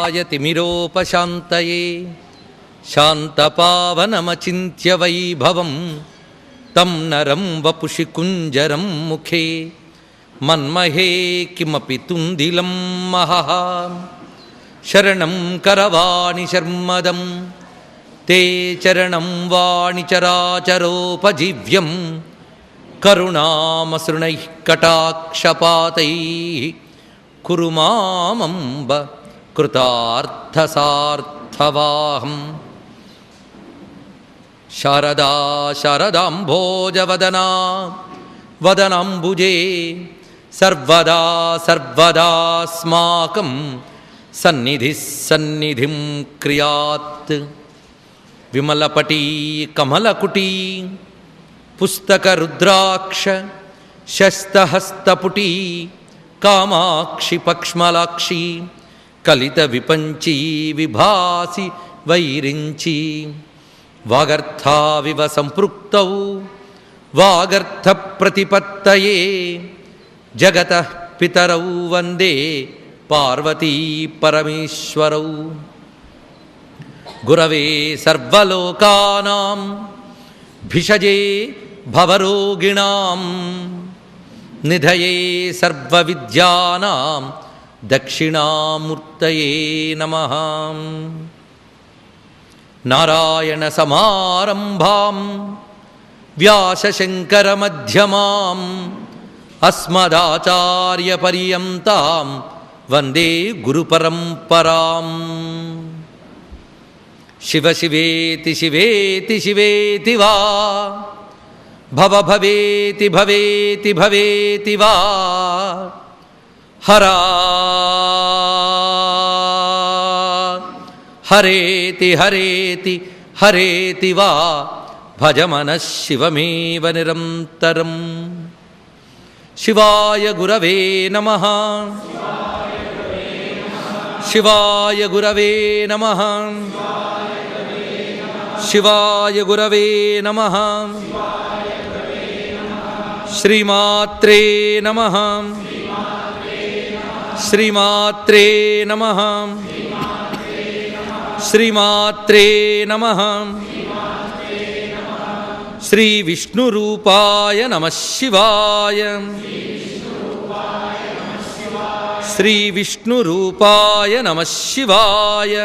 ज्ञानाञ्जनशलाकया तिमिरोपशान्तये शान्तपावनमचिन्त्य वैभवं तं नरं वपुषि कुञ्जरं मुखे मन्महे किमपि तुन्दिलं महः शरणं करवाणि शर्मदं ते चरणं वाणि चराचरोपजीव्यं करुणामसृणैः कटाक्षपातैः कुरु मामम्ब कृतार्थसार्थवाहम्। शारदा शारदाम्भोजवदना वदनाम्बुजे सर्वदा सर्वदास्माकं सन्निधिः सन्निधिं क्रियात्। विमलपटी कमलकुटी पुस्तकरुद्राक्ष शस्तहस्तपुटी कामाक्षि पक्ष्मलाक्षी कलितविपञ्ची विभासि वैरिञ्ची वागर्थाविव सम्पृक्तौ वागर्थप्रतिपत्तये जगतः पितरौ वन्दे पार्वती परमेश्वरौ। गुरवे सर्वलोकानां भिषजे भवरोगिणां निधये सर्वविद्यानां दक्षिणामूर्तये नमः। नारायणसमारम्भां व्यासशङ्करमध्यमाम् अस्मदाचार्यपर्यन्तां वन्दे गुरुपरम्पराम्। शिव शिवेति शिवेति शिवेति वा भव भवेति भवेति भवेति वा हरा हरेति हरेति हरेति वा भजमनः शिवमेव निरन्तरम्। शिवाय गुरवे नमः शिवाय गुरवे नमः शिवाय गुरवे नमः श्रीमात्रे नमः श्रीमात्रे नमः श्रीमात्रे नमः। श्री विष्णुरूपाय नमः शिवाय श्री विष्णुरूपाय नमः शिवाय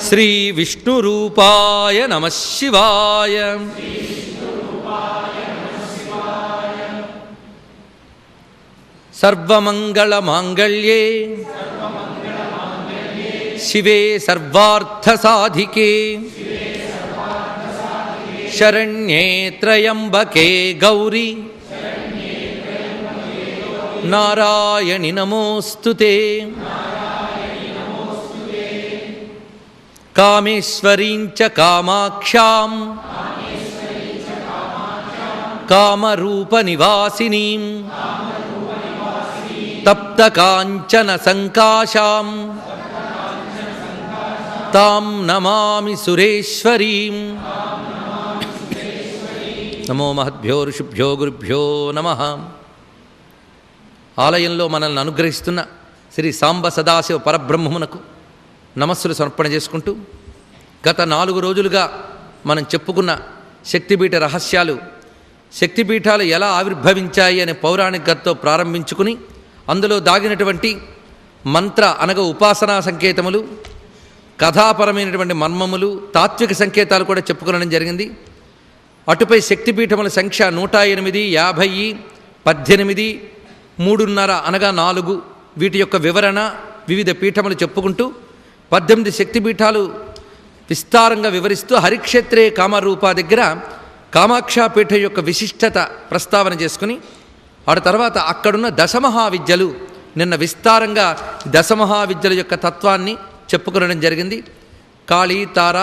श्री विष्णुरूपाय नमः शिवाय। सर्वमंगलमांगल्ये शिवे सर्वार्थसाधिके शरण्ये त्र्यंबके गौरी नारायणि नमोस्तुते। कामेश्वरीं च कामाक्ष्यां कामरूपनिवासिनीं तप्तकाञ्चन संकाशां तां नमामि सुरेश्वरीं। नमो महद्भ्यो ऋषिभ्यो गुरुभ्यो नमः। ఆలయంలో మనల్ని అనుగ్రహిస్తున్న శ్రీ సాంబ సదాశివ పరబ్రహ్మమునకు నమస్సులు సమర్పణ చేసుకుంటూ గత 4 రోజులుగా మనం చెప్పుకున్న శక్తిపీఠ రహస్యాలు, శక్తిపీఠాలు ఎలా ఆవిర్భవించాయి అనే పౌరాణిక కథతో ప్రారంభించుకుని అందులో దాగినటువంటి మంత్ర అనగా ఉపాసనా సంకేతములు, కథాపరమైనటువంటి మర్మములు, తాత్విక సంకేతాలు కూడా చెప్పుకోవడం జరిగింది. అటుపై శక్తిపీఠముల సంఖ్య 108, 50, 18, 3.5 అనగా 4 వీటి యొక్క వివరణ, వివిధ పీఠములు చెప్పుకుంటూ 18 శక్తిపీఠాలు విస్తారంగా వివరిస్తూ హరిక్షేత్రే కామరూప దగ్గర కామాక్షాపీఠం యొక్క విశిష్టత ప్రస్తావన చేసుకుని ఆ తర్వాత అక్కడున్న దశమహావిద్యలు నిన్న విస్తారంగా దశమహావిద్యల యొక్క తత్వాన్ని చెప్పుకోవడం జరిగింది. కాళీ, తార,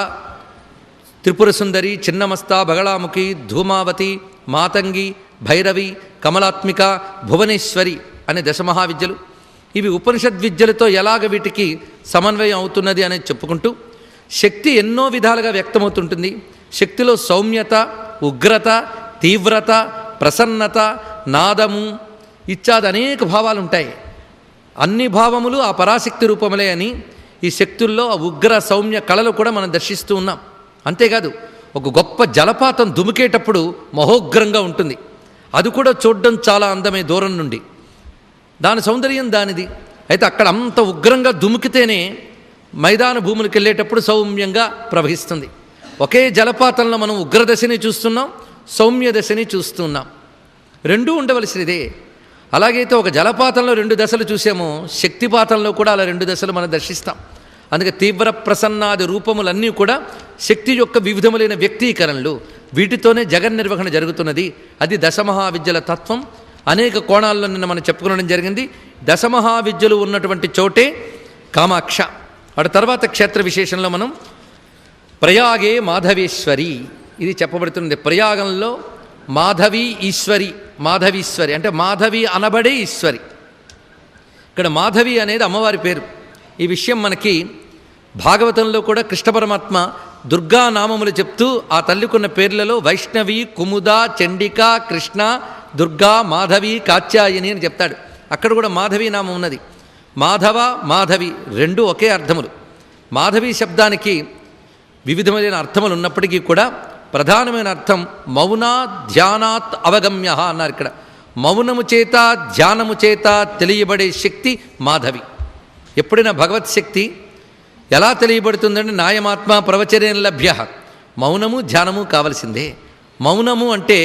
త్రిపుర సుందరి, చిన్నమస్త, బగళాముఖి, ధూమావతి, మాతంగి, భైరవి, కమలాత్మిక, భువనేశ్వరి అనే దశమహావిద్యలు. ఇవి ఉపనిషద్విద్యలతో ఎలాగ వీటికి సమన్వయం అవుతున్నది అనేది చెప్పుకుంటూ శక్తి ఎన్నో విధాలుగా వ్యక్తమవుతుంటుంది. శక్తిలో సౌమ్యత, ఉగ్రత, తీవ్రత, ప్రసన్నత, నాదము ఇత్యాది అనేక భావాలు ఉంటాయి. అన్ని భావములు ఆ పరాశక్తి రూపములే అని ఈ శక్తుల్లో ఆ ఉగ్ర సౌమ్య కళలు కూడా మనం దర్శిస్తూ ఉన్నాం. అంతేకాదు ఒక గొప్ప జలపాతం దుమికేటప్పుడు మహోగ్రంగా ఉంటుంది. అది కూడా చూడడం చాలా అందమే దూరం నుండి. దాని సౌందర్యం దానిది. అయితే అక్కడ అంత ఉగ్రంగా దుమికితేనే మైదాన భూములకు వెళ్ళేటప్పుడు సౌమ్యంగా ప్రవహిస్తుంది. ఒకే జలపాతంలో మనం ఉగ్రదశని చూస్తున్నాం, సౌమ్య దశని చూస్తున్నాం. రెండూ ఉండవలసినదే. అలాగైతే ఒక జలపాతంలో 2 దశలు చూసామో శక్తిపాతంలో కూడా అలా 2 దశలు మనం దర్శిస్తాం. అందుకే తీవ్ర ప్రసన్నాది రూపములన్నీ కూడా శక్తి యొక్క వివిధములైన వ్యక్తీకరణలు. వీటితోనే జగన్నిర్వహణ జరుగుతున్నది. అది దశమహావిద్యల తత్వం. అనేక కోణాల్లో నిన్న మనం చెప్పుకోవడం జరిగింది. దశమహావిద్యలు ఉన్నటువంటి చోటే కామాక్ష. అటు తర్వాత క్షేత్ర విశేషంలో మనం ప్రయాగే మాధవేశ్వరి ఇది చెప్పబడుతుంది. ప్రయాగంలో మాధవి ఈశ్వరి, మాధవీశ్వరి అంటే మాధవి అనబడే ఈశ్వరి. ఇక్కడ మాధవి అనేది అమ్మవారి పేరు. ఈ విషయం మనకి భాగవతంలో కూడా కృష్ణ పరమాత్మ దుర్గా నామములు చెప్తూ ఆ తల్లికున్న పేర్లలో వైష్ణవి, కుముద, చండిక, కృష్ణ, దుర్గా, మాధవి, కాత్యాయని అని చెప్తాడు. అక్కడ కూడా మాధవి నామం ఉన్నది. మాధవ, మాధవి రెండూ ఒకే అర్థములు. మాధవి శబ్దానికి వివిధమైన అర్థములు ఉన్నప్పటికీ కూడా ప్రధానమైన అర్థం మౌనా ధ్యానాత్ అవగమ్య అన్నారు. ఇక్కడ మౌనము చేత ధ్యానము చేత తెలియబడే శక్తి మాధవి. ఎప్పుడైనా భగవత్ శక్తి ఎలా తెలియబడుతుందంటే నాయమాత్మ ప్రవచనేన లభ్య. మౌనము ధ్యానము కావలసిందే. మౌనము అంటే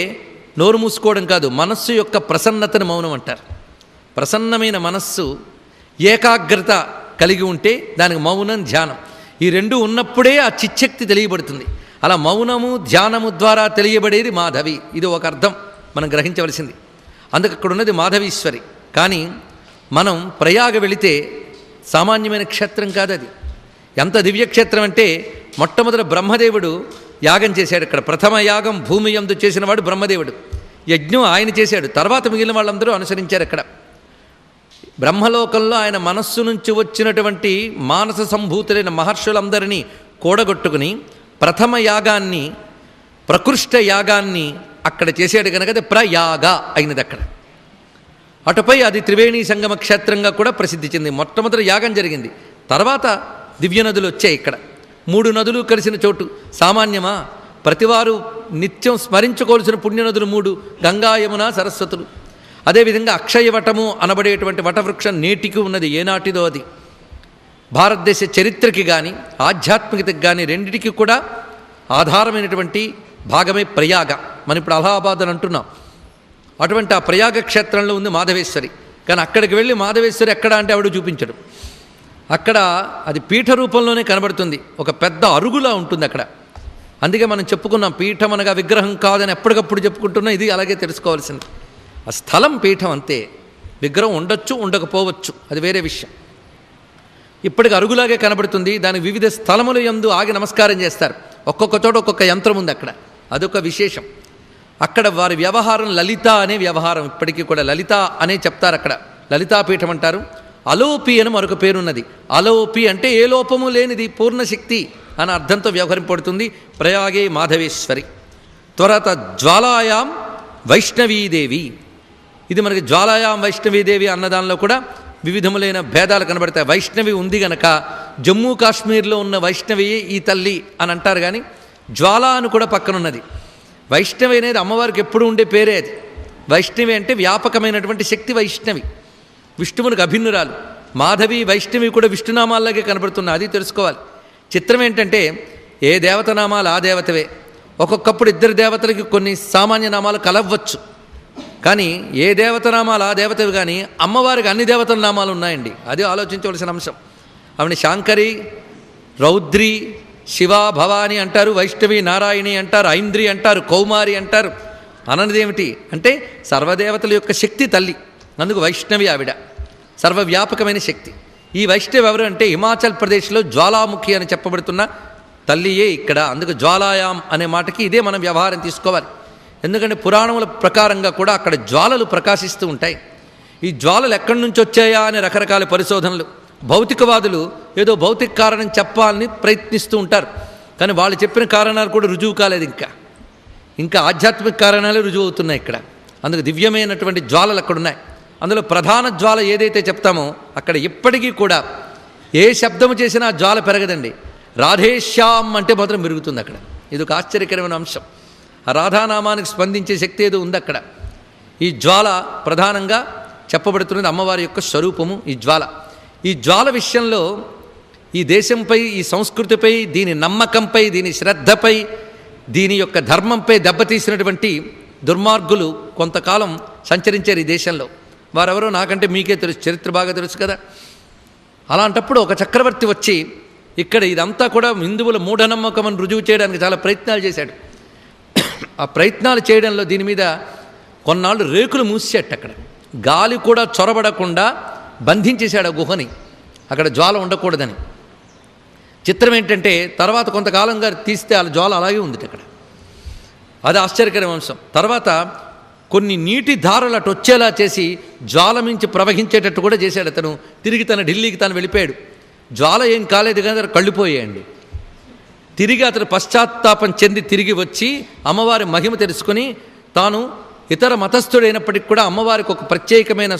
నోరు మూసుకోవడం కాదు, మనస్సు యొక్క ప్రసన్నతను మౌనం అంటారు. ప్రసన్నమైన మనస్సు ఏకాగ్రత కలిగి ఉంటే దానికి మౌనం, ధ్యానం ఈ రెండు ఉన్నప్పుడే ఆ చిచ్చక్తి తెలియబడుతుంది. అలా మౌనము ధ్యానము ద్వారా తెలియబడేది మాధవి. ఇది ఒక అర్థం మనం గ్రహించవలసింది. అందుకు అక్కడ ఉన్నది మాధవీశ్వరి. కానీ మనం ప్రయాగ వెళితే సామాన్యమైన క్షేత్రం కాదు అది. ఎంత దివ్యక్షేత్రం అంటే మొట్టమొదట బ్రహ్మదేవుడు యాగం చేశాడు. ఇక్కడ ప్రథమ యాగం భూమి యందు చేసినవాడు బ్రహ్మదేవుడు. యజ్ఞం ఆయన చేశాడు. తర్వాత మిగిలిన వాళ్ళందరూ అనుసరించారు. అక్కడ బ్రహ్మలోకంలో ఆయన మనస్సు నుంచి వచ్చినటువంటి మానస సంభూతులైన మహర్షులందరినీ కూడగొట్టుకుని ప్రథమ యాగాన్ని, ప్రకృష్ట యాగాన్ని అక్కడ చేశాడు కనుక అది ప్రయాగ అయినది. అక్కడ అటుపై అది త్రివేణి సంగమ క్షేత్రంగా కూడా ప్రసిద్ధి చెంది మొట్టమొదటి యాగం జరిగింది. తర్వాత దివ్య నదులు వచ్చాయి. ఇక్కడ 3 నదులు కలిసిన చోటు సామాన్యమా? ప్రతివారు నిత్యం స్మరించుకోవాల్సిన పుణ్యనదులు 3: గంగా, యమున, సరస్వతులు. అదేవిధంగా అక్షయవటము అనబడేటువంటి వటవృక్షం నేటికి ఉన్నది. ఏనాటిదో అది. భారతదేశ చరిత్రకి కానీ ఆధ్యాత్మికతకి కానీ రెండిటికి కూడా ఆధారమైనటువంటి భాగమే ప్రయాగ. మనం ఇప్పుడు అలహాబాద్ అని అంటున్నాం. అటువంటి ఆ ప్రయాగ క్షేత్రంలో ఉంది మాధవేశ్వరి. కానీ అక్కడికి వెళ్ళి మాధవేశ్వరి ఎక్కడ అంటే ఆవిడ చూపించడు. అక్కడ అది పీఠ రూపంలోనే కనబడుతుంది. ఒక పెద్ద అరుగులా ఉంటుంది అక్కడ. అందుకే మనం చెప్పుకున్నాం పీఠం అనగా విగ్రహం కాదని ఎప్పటికప్పుడు చెప్పుకుంటున్నాం. ఇది అలాగే తెలుసుకోవాల్సింది. ఆ స్థలం పీఠం అంతే. విగ్రహం ఉండొచ్చు, ఉండకపోవచ్చు, అది వేరే విషయం. ఇప్పటికి అరుగులాగే కనబడుతుంది. దానికి వివిధ స్థలముల యందు ఆగి నమస్కారం చేస్తారు. ఒక్కొక్క చోట ఒక్కొక్క యంత్రం ఉంది అక్కడ. అదొక విశేషం. అక్కడ వారి వ్యవహారం లలిత అనే వ్యవహారం. ఇప్పటికీ కూడా లలిత అనే చెప్తారు. అక్కడ లలితాపీఠం అంటారు. అలోపి అని మరొక పేరున్నది. అలోపి అంటే ఏ లోపము లేనిది, పూర్ణశక్తి అని అర్థంతో వ్యవహరింపడుతుంది. ప్రయాగే మాధవేశ్వరి. తర్వాత జ్వాలాయాం వైష్ణవీదేవి. ఇది మనకి జ్వాలాయాం వైష్ణవీదేవి అన్నదానిలో కూడా వివిధములైన భేదాలు కనబడతాయి. వైష్ణవి ఉంది గనక జమ్మూ కాశ్మీర్లో ఉన్న వైష్ణవియే ఈ తల్లి అని అంటారు. కానీ జ్వాల అని కూడా పక్కనున్నది. వైష్ణవి అనేది అమ్మవారికి ఎప్పుడు ఉండే పేరే అది. వైష్ణవి అంటే వ్యాపకమైనటువంటి శక్తి వైష్ణవి, విష్ణువునికి అభిన్నురాలు. మాధవి, వైష్ణవి కూడా విష్ణునామాల్లాగే కనబడుతున్నా, అది తెలుసుకోవాలి. చిత్రం ఏంటంటే ఏ దేవత నామాలు ఆ దేవతవే. ఒక్కొక్కప్పుడు 2 దేవతలకి కొన్ని సామాన్య నామాలు కలవ్వచ్చు. కానీ ఏ దేవత నామాలు ఆ దేవతవి. కానీ అమ్మవారికి అన్ని దేవతల నామాలు ఉన్నాయండి. అది ఆలోచించవలసిన అంశం. ఆవిడ శాంకరి, రౌద్రి, శివ, భవాని అంటారు. వైష్ణవి, నారాయణి అంటారు. ఐంద్రి అంటారు. కౌమారి అంటారు. అననిదేమిటి అంటే సర్వదేవతల యొక్క శక్తి తల్లి. అందుకు వైష్ణవి ఆవిడ, సర్వవ్యాపకమైన శక్తి. ఈ వైష్ణవి ఎవరు అంటే హిమాచల్ ప్రదేశ్లో జ్వాలాముఖి అని చెప్పబడుతున్న తల్లియే ఇక్కడ. అందుకు జ్వాలాయాం అనే మాటకి ఇదే మనం వ్యవహారం తీసుకోవాలి. ఎందుకంటే పురాణముల ప్రకారంగా కూడా అక్కడ జ్వాలలు ప్రకాశిస్తూ ఉంటాయి. ఈ జ్వాలలు ఎక్కడి నుంచి వచ్చాయా అనే రకరకాల పరిశోధనలు. భౌతికవాదులు ఏదో భౌతిక కారణం చెప్పాలని ప్రయత్నిస్తూ ఉంటారు. కానీ వాళ్ళు చెప్పిన కారణాలు కూడా రుజువు కాలేదు. ఇంకా ఆధ్యాత్మిక కారణాలే రుజువు అవుతున్నాయి ఇక్కడ. అందుకు దివ్యమైనటువంటి జ్వాలలు అక్కడ ఉన్నాయి. అందులో ప్రధాన జ్వాల ఏదైతే చెప్తామో అక్కడ ఇప్పటికీ కూడా ఏ శబ్దము చేసినా జ్వాల పెరగదండి. రాధేశ్యాం అంటే మాత్రం పెరుగుతుంది అక్కడ. ఇది ఒక ఆశ్చర్యకరమైన అంశం. ఆ రాధానామానికి స్పందించే శక్తి ఏదో ఉంది అక్కడ. ఈ జ్వాల ప్రధానంగా చెప్పబడుతున్నది అమ్మవారి యొక్క స్వరూపము. ఈ జ్వాల విషయంలో ఈ దేశంపై, ఈ సంస్కృతిపై, దీని నమ్మకంపై, దీని శ్రద్ధపై, దీని యొక్క ధర్మంపై దెబ్బతీసినటువంటి దుర్మార్గులు కొంతకాలం సంచరించారు ఈ దేశంలో. వారెవరో నాకంటే మీకే తెలుసు, చరిత్ర బాగా తెలుసు కదా. అలాంటప్పుడు ఒక చక్రవర్తి వచ్చి ఇక్కడ ఇదంతా కూడా హిందువుల మూఢనమ్మకం అని రుజువు చేయడానికి చాలా ప్రయత్నాలు చేశాడు. ఆ ప్రయత్నాలు చేయడంలో దీని మీద కొన్నాళ్ళు రేకులు మూసేట. అక్కడ గాలి కూడా చొరబడకుండా బంధించేశాడు ఆ గుహని, అక్కడ జ్వాల ఉండకూడదని. చిత్రం ఏంటంటే తర్వాత కొంతకాలంగా తీస్తే ఆ జ్వాల అలాగే ఉంది అక్కడ. అది ఆశ్చర్యకరమైన అంశం. తర్వాత కొన్ని నీటి ధారలు అటు వచ్చేలా చేసి జ్వాల మించి ప్రవహించేటట్టు కూడా చేశాడు అతను. తిరిగి తన ఢిల్లీకి తాను వెళ్ళిపోయాడు. జ్వాల ఏం కాలేదు కానీ అతను కళ్ళిపోయాయండి. తిరిగి అతను పశ్చాత్తాపం చెంది తిరిగి వచ్చి అమ్మవారి మహిమ తెలుసుకొని తాను ఇతర మతస్థుడైనప్పటికీ కూడా అమ్మవారికి ఒక ప్రత్యేకమైన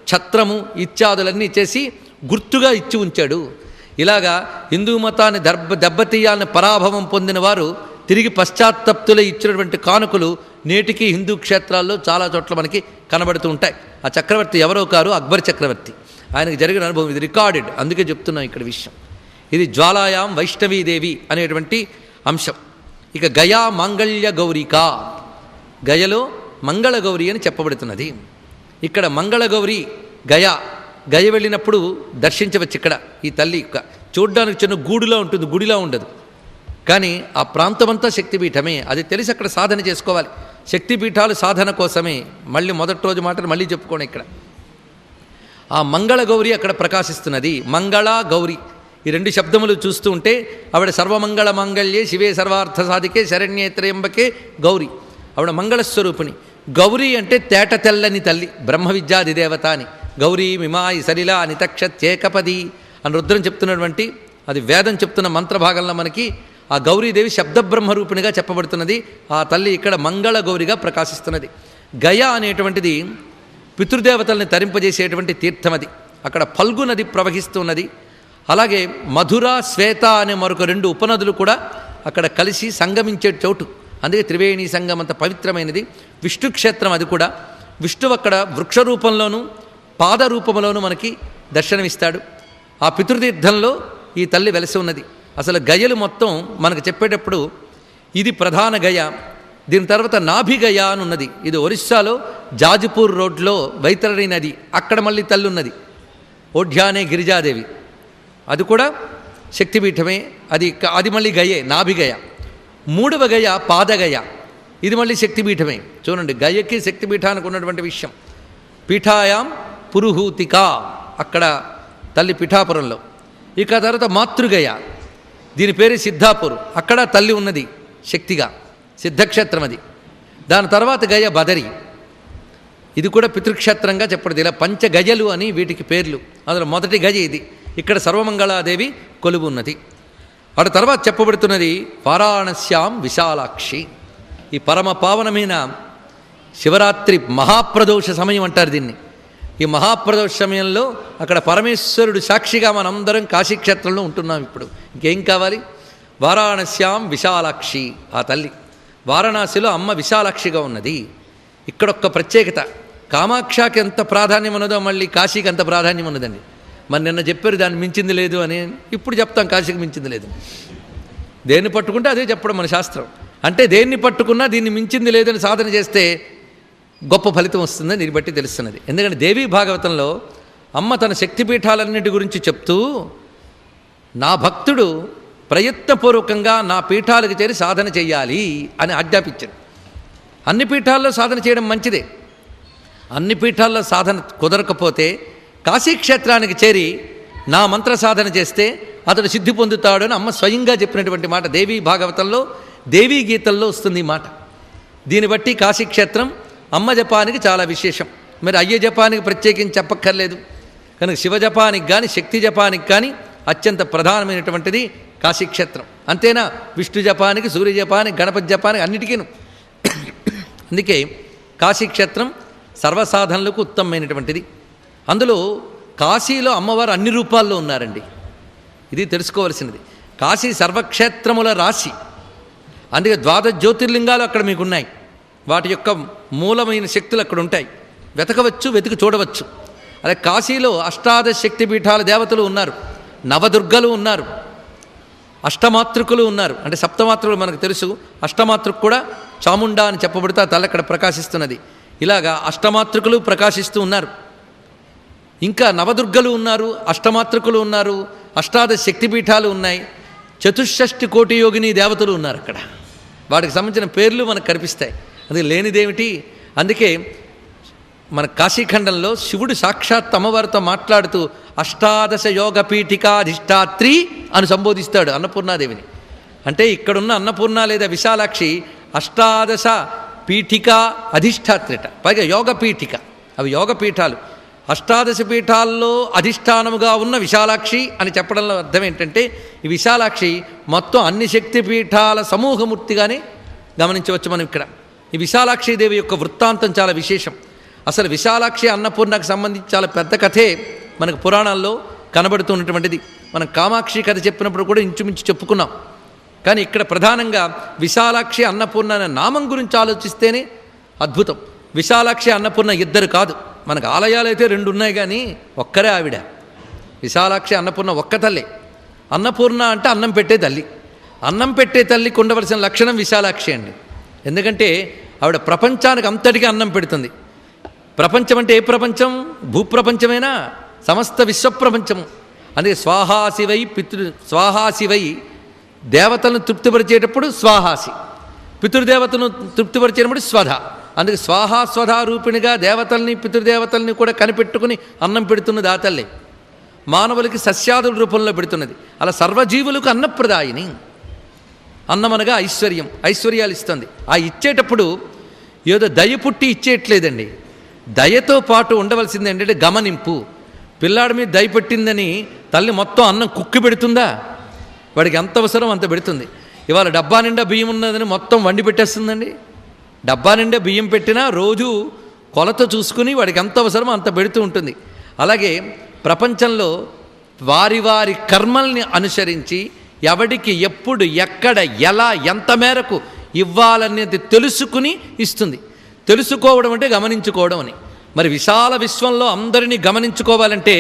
ఛత్రము ఇత్యాదులన్నీ చేసి గుర్తుగా ఇచ్చి ఉంచాడు. ఇలాగా హిందూ మతాన్ని దెబ్బతీయాలని పరాభవం పొందిన వారు తిరిగి పశ్చాత్తప్తులే ఇచ్చినటువంటి కానుకలు నేటికి హిందూ క్షేత్రాల్లో చాలా చోట్ల మనకి కనబడుతూ ఉంటాయి. ఆ చక్రవర్తి ఎవరో కారు, అక్బర్ చక్రవర్తి. ఆయనకు జరిగిన అనుభవం ఇది రికార్డెడ్, అందుకే చెప్తున్నాం ఇక్కడ విషయం. ఇది జ్వాలాయాం వైష్ణవీదేవి అనేటువంటి అంశం. ఇక గయా మాంగళ్య గౌరిక, గయలో మంగళగౌరి అని చెప్పబడుతున్నది. ఇక్కడ మంగళగౌరి గయ వెళ్ళినప్పుడు దర్శించవచ్చు. ఇక్కడ ఈ తల్లి చూడ్డానికి చిన్న గూడులా ఉంటుంది, గుడిలా ఉండదు. కానీ ఆ ప్రాంతమంతా శక్తిపీఠమే. అది తెలిసి అక్కడ సాధన చేసుకోవాలి. శక్తిపీఠాలు సాధన కోసమే. మళ్ళీ మొదటి రోజు మాటలు మళ్ళీ చెప్పుకోండి. ఇక్కడ ఆ మంగళగౌరి అక్కడ ప్రకాశిస్తున్నది. మంగళ గౌరి ఈ రెండు శబ్దములు చూస్తూ ఉంటే ఆవిడ సర్వమంగళ మంగళ్యే శివే సర్వార్థ సాధికే శరణ్యే త్రయంబకే గౌరి. ఆవిడ మంగళస్వరూపిణి. గౌరీ అంటే తేట తెల్లని తల్లి, బ్రహ్మ విద్యాది దేవత అని. గౌరీ మిమాయి సరిలా నితక్షత్యేకపది అని రుద్రం చెప్తున్నటువంటి, అది వేదం చెప్తున్న మంత్రభాగంలో మనకి ఆ గౌరీదేవి శబ్దబ్రహ్మరూపిణిగా చెప్పబడుతున్నది. ఆ తల్లి ఇక్కడ మంగళ గౌరిగా ప్రకాశిస్తున్నది. గయ అనేటువంటిది పితృదేవతల్ని తరింపజేసేటువంటి తీర్థం. అది అక్కడ ఫల్గు నది ప్రవహిస్తున్నది. అలాగే మధుర, శ్వేత అనే మరొక రెండు ఉపనదులు కూడా అక్కడ కలిసి సంగమించే చోటు. అందుకే త్రివేణి సంగం అంత పవిత్రమైనది. విష్ణు క్షేత్రం అది కూడా. విష్ణువు అక్కడ వృక్ష రూపంలోనూ పాద రూపంలోనూ మనకి దర్శనమిస్తాడు. ఆ పితృతీర్థంలో ఈ తల్లి వెలసి ఉన్నది. అసలు గయలు మొత్తం మనకు చెప్పేటప్పుడు ఇది ప్రధాన గయ. దీని తర్వాత నాభిగయ అని ఉన్నది. ఇది ఒరిస్సాలో జాజిపూర్ రోడ్లో వైతరణి నది, అక్కడ మళ్ళీ తల్లి ఉన్నది. ఓఢ్యానే గిరిజాదేవి, అది కూడా శక్తిపీఠమే. అది మళ్ళీ గయే, నాభిగయ. మూడవ గయ పాదగయ, ఇది మళ్ళీ శక్తిపీఠమే. చూడండి, గయకి శక్తిపీఠానికి ఉన్నటువంటి విషయం. పీఠాయాం పురుహూతిక, అక్కడ తల్లి పిఠాపురంలో. ఇక తర్వాత మాతృగయ, దీని పేరు సిద్ధాపూర్, అక్కడ తల్లి ఉన్నది శక్తిగా, సిద్ధక్షేత్రం అది. దాని తర్వాత గయ బదరి, ఇది కూడా పితృక్షేత్రంగా చెప్పడది. ఇలా పంచగజలు అని వీటికి పేర్లు. అందులో మొదటి గజ ఇది. ఇక్కడ సర్వమంగళాదేవి కొలువు ఉన్నది. ఆ తర్వాత చెప్పబడుతున్నది వారాణస్యాం విశాలాక్షి. ఈ పరమ పావనమైన శివరాత్రి మహాప్రదోష సమయం అంటారు దీన్ని. ఈ మహాప్రదోష సమయంలో అక్కడ పరమేశ్వరుడు సాక్షిగా మనందరం కాశీక్షేత్రంలో ఉంటున్నాం. ఇప్పుడు ఇంకేం కావాలి? వారాణస్యాం విశాలాక్షి, ఆ తల్లి. వారణాసిలో అమ్మ విశాలాక్షిగా ఉన్నది. ఇక్కడొక్క ప్రత్యేకత. కామాక్షాకి ఎంత ప్రాధాన్యం ఉన్నదో మళ్ళీ కాశీకి అంత ప్రాధాన్యం ఉన్నదండి. మరి నిన్న చెప్పారు దాన్ని మించింది లేదు అని, ఇప్పుడు చెప్తాం కాశీకి మించింది లేదు. దేన్ని పట్టుకుంటే అదే చెప్పడం మన శాస్త్రం. అంటే దేన్ని పట్టుకున్నా దీన్ని మించింది లేదని సాధన చేస్తే గొప్ప ఫలితం వస్తుందని దీన్ని బట్టి తెలుస్తున్నది. ఎందుకంటే దేవీ భాగవతంలో అమ్మ తన శక్తిపీఠాలన్నిటి గురించి చెప్తూ, నా భక్తుడు ప్రయత్నపూర్వకంగా నా పీఠాలకు చేరి సాధన చెయ్యాలి అని ఆజ్ఞాపించాడు. అన్ని పీఠాల్లో సాధన చేయడం మంచిదే. అన్ని పీఠాల్లో సాధన కుదరకపోతే కాశీక్షేత్రానికి చేరి నా మంత్ర సాధన చేస్తే అతడు సిద్ధి పొందుతాడు అని అమ్మ స్వయంగా చెప్పినటువంటి మాట దేవీ భాగవతంలో, దేవీ గీతల్లో వస్తుంది ఈ మాట. దీన్ని బట్టి కాశీక్షేత్రం అమ్మ జపానికి చాలా విశేషం. మరి అయ్య జపానికి ప్రత్యేకించి చెప్పక్కర్లేదు. కనుక శివ జపానికి కానీ శక్తి జపానికి కానీ అత్యంత ప్రధానమైనటువంటిది కాశీక్షేత్రం. అంతేనా? విష్ణు జపానికి, సూర్య జపానికి, గణపతి జపానికి అన్నిటికీను. అందుకే కాశీక్షేత్రం సర్వసాధనలకు ఉత్తమమైనటువంటిది. అందులో కాశీలో అమ్మవారు అన్ని రూపాల్లో ఉన్నారండి. ఇది తెలుసుకోవలసినది. కాశీ సర్వక్షేత్రముల రాశి, అందుకే 12 జ్యోతిర్లింగాలు అక్కడ మీకు ఉన్నాయి. వాటి యొక్క మూలమైన శక్తులు అక్కడ ఉంటాయి. వెతకవచ్చు, వెతికి చూడవచ్చు. అదే కాశీలో అష్టాదశ శక్తిపీఠాల దేవతలు ఉన్నారు, నవదుర్గలు ఉన్నారు, అష్టమాతృకులు ఉన్నారు. అంటే సప్తమాతృకులు మనకు తెలుసు, అష్టమాతృకు కూడా చాముండా అని చెప్పబడితే ఆ తల్లి అక్కడ ప్రకాశిస్తున్నది. ఇలాగా అష్టమాతృకులు ప్రకాశిస్తూ ఉన్నారు. ఇంకా నవదుర్గలు ఉన్నారు, అష్టమాతృకులు ఉన్నారు, అష్టాదశ శక్తిపీఠాలు ఉన్నాయి, 64 కోటి యోగిని దేవతలు ఉన్నారు అక్కడ. వాటికి సంబంధించిన పేర్లు మనకు కనిపిస్తాయి. అది లేనిదేమిటి? అందుకే మన కాశీఖండంలో శివుడు సాక్షాత్ అమ్మవారితో మాట్లాడుతూ అష్టాదశ యోగ పీఠికాధిష్టాత్రి అని సంబోధిస్తాడు అన్నపూర్ణాదేవిని. అంటే ఇక్కడున్న అన్నపూర్ణ లేదా విశాలాక్షి అష్టాదశ పీఠికా అధిష్టాత్రిట, పైగా యోగ పీఠిక. అవి యోగ పీఠాలు. అష్టాదశ పీఠాల్లో అధిష్టానముగా ఉన్న విశాలాక్షి అని చెప్పడంలో అర్థం ఏంటంటే ఈ విశాలాక్షి మొత్తం అన్ని శక్తిపీఠాల సమూహమూర్తిగానే గమనించవచ్చు మనం ఇక్కడ. ఈ విశాలాక్షీదేవి యొక్క వృత్తాంతం చాలా విశేషం. అసలు విశాలాక్షి అన్నపూర్ణకు సంబంధించి చాలా పెద్ద కథే మనకు పురాణాల్లో కనబడుతున్నటువంటిది. మనం కామాక్షి కథ చెప్పినప్పుడు కూడా ఇంచుమించు చెప్పుకున్నాం. కానీ ఇక్కడ ప్రధానంగా విశాలాక్షి అన్నపూర్ణ అనే నామం గురించి ఆలోచిస్తేనే అద్భుతం. విశాలాక్షి అన్నపూర్ణ ఇద్దరు కాదు, మనకు ఆలయాలు అయితే 2 ఉన్నాయి, కానీ ఒక్కరే ఆవిడ. విశాలాక్షి అన్నపూర్ణ ఒక్క తల్లి. అన్నపూర్ణ అంటే అన్నం పెట్టే తల్లి. అన్నం పెట్టే తల్లికి ఉండవలసిన లక్షణం విశాలాక్షి అండి. ఎందుకంటే ఆవిడ ప్రపంచానికి అంతటికీ అన్నం పెడుతుంది. ప్రపంచం అంటే ఏ ప్రపంచం? భూప్రపంచమేనా? సమస్త విశ్వప్రపంచము. అందుకే స్వాహాశివై స్వాహాశివై దేవతలను తృప్తిపరిచేటప్పుడు స్వాహాసి, పితృదేవతను తృప్తిపరిచేటప్పుడు స్వధ. అందుకే స్వాహా స్వధా రూపిణిగా దేవతల్ని పితృదేవతల్ని కూడా కనిపెట్టుకుని అన్నం పెడుతున్నది ఆ తల్లి. మానవులకి సస్యాదుల రూపంలో పెడుతున్నది. అలా సర్వజీవులకు అన్నప్రదాయిని. అన్నమనగా ఐశ్వర్యం, ఐశ్వర్యాలు ఇస్తుంది. ఆ ఇచ్చేటప్పుడు ఏదో దయ పుట్టి ఇచ్చేయట్లేదండి. దయతో పాటు ఉండవలసింది ఏంటంటే గమనింపు. పిల్లాడి మీద దయ పెట్టిందని తల్లి మొత్తం అన్నం కుక్కి పెడుతుందా? వాడికి ఎంత అవసరం అంత పెడుతుంది. ఇవాళ డబ్బా నిండా బియ్యం ఉన్నదని మొత్తం వండి పెట్టేస్తుందండి. డబ్బా నిండా బియ్యం పెట్టినా రోజు కొలత చూసుకుని వాడికి ఎంత అవసరమో అంత పెడుతూ ఉంటుంది. అలాగే ప్రపంచంలో వారి వారి కర్మల్ని అనుసరించి ఎవడికి ఎప్పుడు ఎక్కడ ఎలా ఎంత మేరకు ఇవ్వాలనేది తెలుసుకుని ఇస్తుంది. తెలుసుకోవడం అంటే గమనించుకోవడం అని. మరి విశాల విశ్వంలో అందరినీ గమనించుకోవాలంటే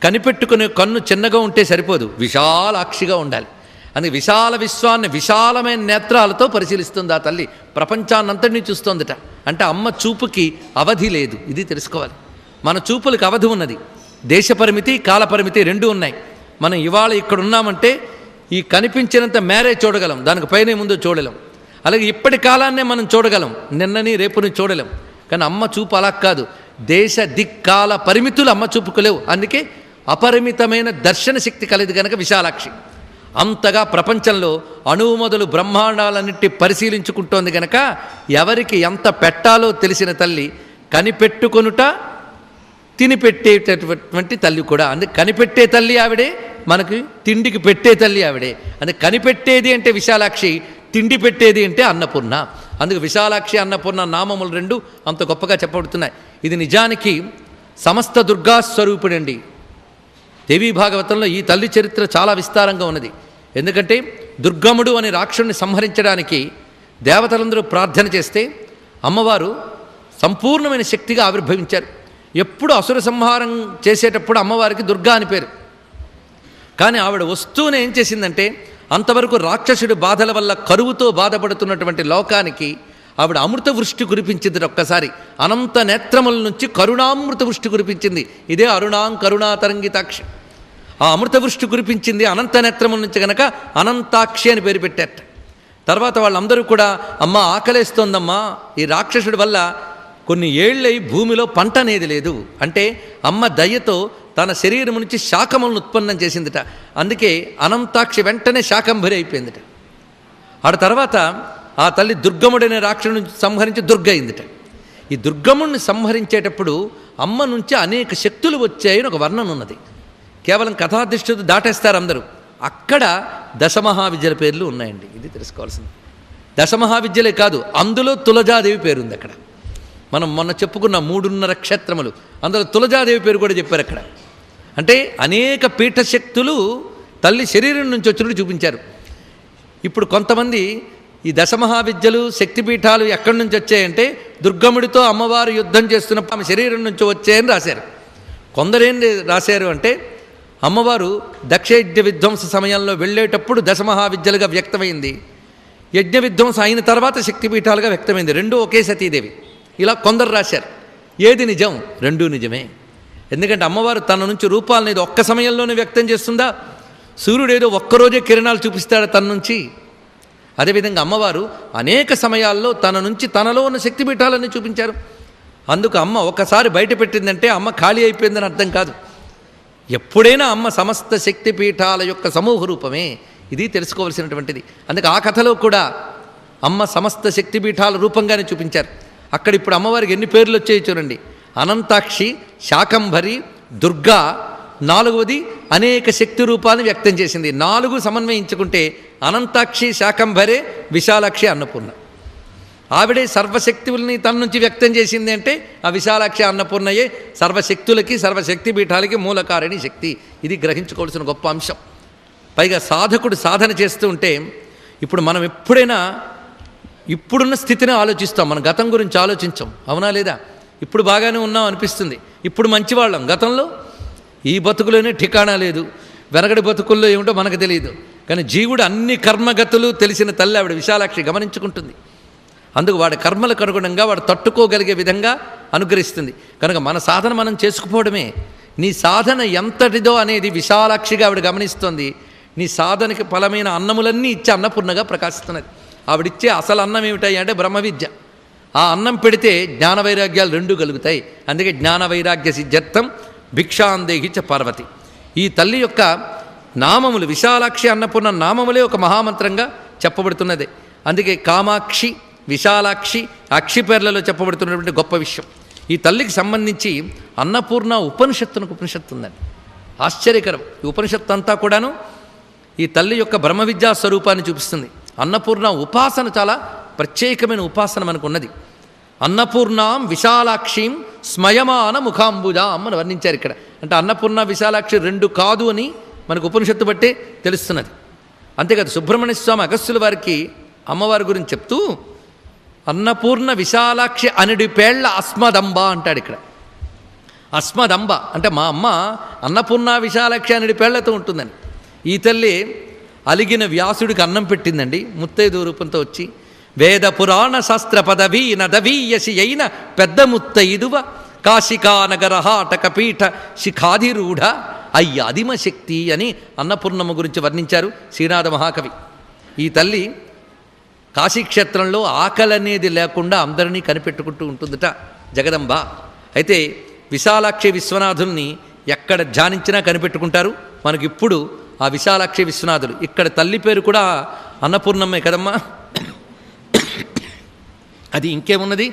కనిపెట్టుకునే కన్ను చిన్నగా ఉంటే సరిపోదు, విశాలాక్షిగా ఉండాలి. అందుకే విశాల విశ్వాన్ని విశాలమైన నేత్రాలతో పరిశీలిస్తుంది ఆ తల్లి. ప్రపంచాన్నంతటినీ చూస్తోందట. అంటే అమ్మ చూపుకి అవధి లేదు, ఇది తెలుసుకోవాలి. మన చూపులకు అవధి ఉన్నది. దేశ పరిమితి, కాల పరిమితి 2 ఉన్నాయి. మనం ఇవాళ ఇక్కడ ఉన్నామంటే ఈ కనిపించినంత మేరే చూడగలం, దానికి పైనే ముందు చూడలేం. అలాగే ఇప్పటి కాలాన్నే మనం చూడగలం, నిన్నని రేపుని చూడలేం. కానీ అమ్మ చూపు అలా కాదు. దేశ దిక్కాల పరిమితులు అమ్మ చూపుకు లేవు. అందుకే అపరిమితమైన దర్శన శక్తి కలిది కనుక విశాలాక్షి. అంతగా ప్రపంచంలో అణువు మొదలు బ్రహ్మాండాలన్నిటి పరిశీలించుకుంటోంది కనుక ఎవరికి ఎంత పెట్టాలో తెలిసిన తల్లి. కనిపెట్టుకొనుట తినిపెట్టేటటువంటి తల్లి కూడా. అందుకే కనిపెట్టే తల్లి ఆవిడే, మనకి తిండికి పెట్టే తల్లి ఆవిడే. అందుకే కనిపెట్టేది అంటే విశాలాక్షి, తిండి పెట్టేది అంటే అన్నపూర్ణ. అందుకు విశాలాక్షి అన్నపూర్ణ నామములు 2 అంత గొప్పగా చెప్పబడుతున్నాయి. ఇది నిజానికి సమస్త దుర్గాస్వరూపుడండి. దేవీ భాగవతంలో ఈ తల్లి చరిత్ర చాలా విస్తారంగా ఉన్నది. ఎందుకంటే దుర్గముడు అనే రాక్షసుని సంహరించడానికి దేవతలందరూ ప్రార్థన చేస్తే అమ్మవారు సంపూర్ణమైన శక్తిగా ఆవిర్భవించారు. ఎప్పుడు అసుర సంహారం చేసేటప్పుడు అమ్మవారికి దుర్గా అని పేరు. కానీ ఆవిడ వస్తూనే ఏం చేసిందంటే అంతవరకు రాక్షసుడి బాధల వల్ల కరువుతో బాధపడుతున్నటువంటి లోకానికి ఆవిడ అమృత వృష్టి కురిపించింది. ఒక్కసారి అనంత నేత్రముల నుంచి కరుణామృత వృష్టి కురిపించింది. ఇదే అరుణాం కరుణాతరంగితాక్షి. ఆ అమృత వృష్టి కురిపించింది అనంత నేత్రముల నుంచి కనుక అనంతాక్షి అని పేరు పెట్టారట. తర్వాత వాళ్ళందరూ కూడా అమ్మ ఆకలేస్తోందమ్మా, ఈ రాక్షసుడి వల్ల కొన్ని ఏళ్ళై భూమిలో పంట అనేది లేదు అంటే అమ్మ దయతో తన శరీరం నుంచి శాకములను ఉత్పన్నం చేసిందిట. అందుకే అనంతాక్షి వెంటనే శాకంభరి అయిపోయిందిట. ఆడ తర్వాత ఆ తల్లి దుర్గముడనే రాక్షసుని సంహరించి దుర్గ అయిందిట. ఈ దుర్గముడిని సంహరించేటప్పుడు అమ్మ నుంచి అనేక శక్తులు వచ్చాయని ఒక వర్ణన ఉన్నది. కేవలం కథాదృష్టితో దాటేస్తారు అందరూ. అక్కడ దశమహావిద్యల పేర్లు ఉన్నాయండి, ఇది తెలుసుకోవాల్సింది. దశమహావిద్యలే కాదు, అందులో తులజాదేవి పేరుంది అక్కడ. మనం మొన్న చెప్పుకున్న 3.5 క్షేత్రములు, అందులో తులజాదేవి పేరు కూడా చెప్పారు అక్కడ. అంటే అనేక పీఠశక్తులు తల్లి శరీరం నుంచి వచ్చినట్టు చూపించారు. ఇప్పుడు కొంతమంది ఈ దశమహావిద్యలు శక్తిపీఠాలు ఎక్కడి నుంచి వచ్చాయంటే దుర్గముడితో అమ్మవారు యుద్ధం చేస్తున్నప్పుడు ఆమె శరీరం నుంచి వచ్చాయని రాశారు. కొందరేం రాశారు అంటే అమ్మవారు దక్షయజ్ఞ విధ్వంస సమయంలో వెళ్ళేటప్పుడు దశమహావిద్యలుగా వ్యక్తమైంది, యజ్ఞ విధ్వంసం అయిన తర్వాత శక్తిపీఠాలుగా వ్యక్తమైంది, రెండూ ఒకే సతీదేవి. ఇలా కొందరు రాశారు. ఏది నిజం? రెండూ నిజమే. ఎందుకంటే అమ్మవారు తన నుంచి రూపాలను ఏదో ఒక్క సమయంలోనే వ్యక్తం చేస్తుందా? సూర్యుడు ఏదో ఒక్కరోజే కిరణాలు చూపిస్తాడు తన నుంచి. అదేవిధంగా అమ్మవారు అనేక సమయాల్లో తన నుంచి తనలో ఉన్న శక్తిపీఠాలన్నీ చూపించారు. అందుకు అమ్మ ఒకసారి బయట పెట్టిందంటే అమ్మ ఖాళీ అయిపోయిందని అర్థం కాదు. ఎప్పుడైనా అమ్మ సమస్త శక్తిపీఠాల యొక్క సమూహ రూపమే. ఇది తెలుసుకోవాల్సినటువంటిది. అందుకే ఆ కథలో కూడా అమ్మ సమస్త శక్తిపీఠాల రూపంగానే చూపించారు. అక్కడ ఇప్పుడు అమ్మవారికి ఎన్ని పేర్లు వచ్చాయి చూడండి. అనంతాక్షి, శాకంభరి, దుర్గా, 4వది అనేక శక్తి రూపాలను వ్యక్తం చేసింది. 4 సమన్వయించుకుంటే అనంతాక్షి, శాకంభరే, విశాలాక్షి, అన్నపూర్ణ. ఆవిడే సర్వశక్తుల్ని తన నుంచి వ్యక్తం చేసింది అంటే ఆ విశాలాక్షి అన్నపూర్ణయే సర్వశక్తులకి సర్వశక్తి పీఠాలకి మూలకారిణి శక్తి. ఇది గ్రహించుకోవాల్సిన గొప్ప అంశం. పైగా సాధకుడు సాధన చేస్తూ ఉంటే ఇప్పుడు మనం ఎప్పుడైనా ఇప్పుడున్న స్థితిని ఆలోచిస్తాం, మన గతం గురించి ఆలోచించాం. అవునా లేదా? ఇప్పుడు బాగానే ఉన్నాం అనిపిస్తుంది, ఇప్పుడు మంచివాళ్ళం. గతంలో ఈ బతుకులోనే ఠికాణా లేదు, వెనకడి బతుకుల్లో ఏమిటో మనకు తెలియదు. కానీ జీవుడు అన్ని కర్మగతులు తెలిసిన తల్లి ఆవిడ విశాలాక్షి గమనించుకుంటుంది. అందుకు వాడి కర్మలకు అనుగుణంగా వాడు తట్టుకోగలిగే విధంగా అనుగ్రహిస్తుంది. కనుక మన సాధన మనం చేసుకుపోవడమే. నీ సాధన ఎంతటిదో అనేది విశాలాక్షిగా ఆవిడ గమనిస్తోంది. నీ సాధనకి ఫలమైన అన్నములన్నీ ఇచ్చే అన్నపూర్ణగా ప్రకాశిస్తున్నది. ఆవిడిచ్చే అసలు అన్నం ఏమిటాయి అంటే బ్రహ్మ విద్య. ఆ అన్నం పెడితే జ్ఞాన వైరాగ్యాలు రెండూ కలుగుతాయి. అందుకే జ్ఞాన వైరాగ్య సిద్ధ్యర్థం భిక్షాందేహి చ పార్వతి. ఈ తల్లి యొక్క నామములు విశాలాక్షి అన్నపూర్ణ నామములే ఒక మహామంత్రంగా చెప్పబడుతున్నది. అందుకే కామాక్షి, విశాలాక్షి, అక్షి పేర్లలో చెప్పబడుతున్నటువంటి గొప్ప విషయం. ఈ తల్లికి సంబంధించి అన్నపూర్ణ ఉపనిషత్తునకు ఉపనిషత్తు ఉందండి. ఆశ్చర్యకరం. ఈ ఉపనిషత్తు అంతా కూడాను ఈ తల్లి యొక్క బ్రహ్మ విద్యా స్వరూపాన్ని చూపిస్తుంది. అన్నపూర్ణ ఉపాసన చాలా ప్రత్యేకమైన ఉపాసన మనకు ఉన్నది. అన్నపూర్ణాం విశాలాక్షిం స్మయమాన ముఖాంబుజాం అని వర్ణించారు ఇక్కడ. అంటే అన్నపూర్ణ విశాలాక్షి రెండు కాదు అని మనకు ఉపనిషత్తు బట్టే తెలుస్తున్నది. అంతేకాదు సుబ్రహ్మణ్య స్వామి అగస్త్యుల వారికి అమ్మవారి గురించి చెప్తూ అన్నపూర్ణ విశాలాక్షి అనడి పేళ్ల అస్మదంబ అంటాడు ఇక్కడ. అస్మదంబ అంటే మా అమ్మ అన్నపూర్ణ విశాలాక్షి అనడి పేళ్లతో ఉంటుందని. ఈ తల్లి అలిగిన వ్యాసుడికి అన్నం పెట్టిందండి ముత్తైదు రూపంతో వచ్చి. వేద పురాణ శాస్త్ర పదవీ నదవీయసి అయిన పెద్ద ముత్తైదువ కాశికానగరహాటక పీఠ శిఖాధిరూఢ అయ్యాదిమ శక్తి అని అన్నపూర్ణమ్మ గురించి వర్ణించారు శ్రీనాథ మహాకవి. ఈ తల్లి కాశీక్షేత్రంలో ఆకలి అనేది లేకుండా అందరినీ కనిపెట్టుకుంటూ ఉంటుందట జగదంబ. అయితే విశాలాక్షి విశ్వనాథుల్ని ఎక్కడ ధ్యానించినా కనిపెట్టుకుంటారు. మనకిప్పుడు ఆ విశాలాక్షి విశ్వనాథులు ఇక్కడ తల్లి పేరు కూడా అన్నపూర్ణమ్మే కదమ్మా. అది ఇంకేమున్నది?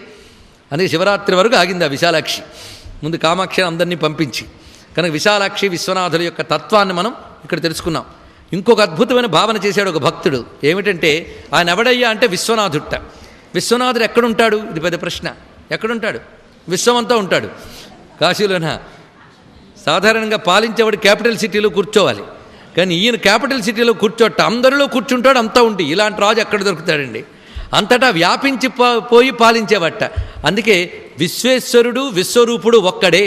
అందుకే శివరాత్రి వరకు ఆగింది ఆ విశాలాక్షి. ముందు కామాక్షి అందరినీ పంపించి. కనుక విశాలాక్షి విశ్వనాథుల యొక్క తత్వాన్ని మనం ఇక్కడ తెలుసుకున్నాం. ఇంకొక అద్భుతమైన భావన చేశాడు ఒక భక్తుడు. ఏమిటంటే ఆయన ఎవడయ్యా అంటే విశ్వనాథుట్ట. విశ్వనాథుడు ఎక్కడుంటాడు? ఇది పెద్ద ప్రశ్న. ఎక్కడుంటాడు? విశ్వమంతా ఉంటాడు. కాశీలోన సాధారణంగా పాలించేవాడు క్యాపిటల్ సిటీలో కూర్చోవాలి. కానీ ఈయన క్యాపిటల్ సిటీలో కూర్చోట అందరిలో కూర్చుంటాడు. అంతా ఉండి ఇలాంటి రాజు ఎక్కడ దొరుకుతాడండి? అంతటా వ్యాపించి పోయి పాలించేవట. అందుకే విశ్వేశ్వరుడు విశ్వరూపుడు ఒక్కడే.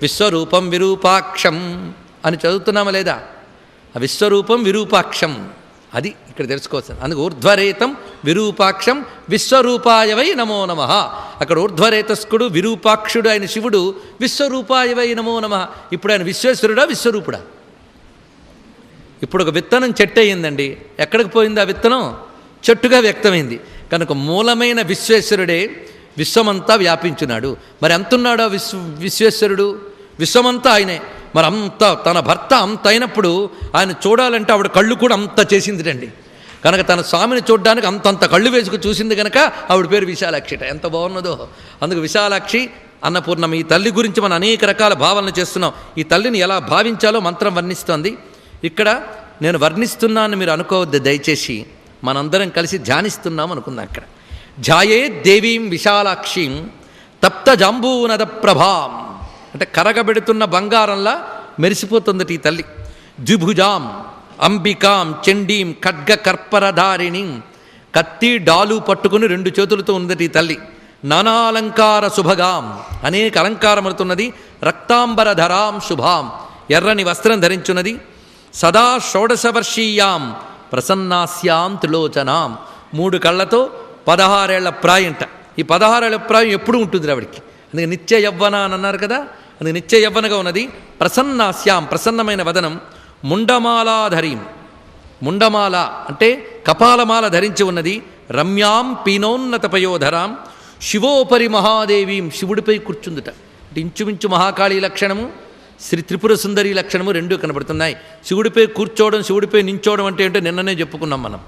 విశ్వరూపం విరూపాక్షం అని చదువుతున్నామా లేదా? ఆ విశ్వరూపం విరూపాక్షం అది ఇక్కడ తెలుసుకోవచ్చు. అందుకు ఊర్ధ్వరేతం విరూపాక్షం విశ్వరూపాయవై నమో నమః. అక్కడ ఊర్ధ్వరేతస్కుడు విరూపాక్షుడు ఆయన శివుడు, విశ్వరూపాయవై నమో నమః. ఇప్పుడు ఆయన విశ్వేశ్వరుడా విశ్వరూపుడా? ఇప్పుడు ఒక విత్తనం చెట్టు అయ్యిందండి. ఎక్కడికి పోయింది ఆ విత్తనం? చెట్టుగా వ్యక్తమైంది. కనుక మూలమైన విశ్వేశ్వరుడే విశ్వమంతా వ్యాపించున్నాడు. మరి ఎంతున్నాడు ఆ విశ్వేశ్వరుడు? విశ్వమంతా ఆయనే. మరి అంత తన భర్త అంత అయినప్పుడు ఆయన చూడాలంటే ఆవిడ కళ్ళు కూడా అంత చేసిందిటండి. కనుక తన స్వామిని చూడడానికి అంతంత కళ్ళు వేసుకు చూసింది కనుక ఆవిడ పేరు విశాలాక్షిట. ఎంత బాగున్నదో. అందుకు విశాలాక్షి అన్నపూర్ణం. ఈ తల్లి గురించి మనం అనేక రకాల భావనలు చేస్తున్నాం. ఈ తల్లిని ఎలా భావించాలో మంత్రం వర్ణిస్తోంది. ఇక్కడ నేను వర్ణిస్తున్నాను మీరు అనుకోవద్దు దయచేసి. మనందరం కలిసి ధ్యానిస్తున్నాం అనుకుందాం. అక్కడ ధ్యాయే దేవీం విశాలాక్షిం తప్త జాంబూనద ప్రభాం అంటే కరగబెడుతున్న బంగారంలా మెరిసిపోతుందట ఈ తల్లి. ద్విభుజాం అంబికాం చండీం ఖడ్గ కర్పరధారిణిం కత్తి డాలు పట్టుకుని 2 చేతులతో ఉందట ఈ తల్లి. నానాలంకార శుభగాం అనేక అలంకారములుతున్నది. రక్తాంబరధరాం శుభాం ఎర్రని వస్త్రం ధరించున్నది. సదా షోడశవర్షీయాం ప్రసన్నాస్యాం త్రిలోచనాం 3 కళ్ళతో 16 ఏళ్ల ప్రాయంట. ఈ 16 ఏళ్ల ప్రాయం ఎప్పుడు ఉంటుంది ఆవిడికి, అందుకే నిత్య యవ్వన అని అన్నారు కదా, అందుకే నిత్య యవ్వనగా ఉన్నది. ప్రసన్నాస్యాం ప్రసన్నమైన వదనం. ముండమాలాధరీం ముండమాల అంటే కపాలమాల ధరించి ఉన్నది. రమ్యాం పీనోన్నత పయోధరాం శివోపరి మహాదేవీం శివుడిపై కూర్చుందుట. అంటే ఇంచుమించు మహాకాళీ లక్షణము శ్రీ త్రిపుర సుందరి లక్షణము 2 కనబడుతున్నాయి. శివుడిపై కూర్చోవడం శివుడిపై నించోవడం అంటే ఏంటో నిన్ననే చెప్పుకున్నాం మనం.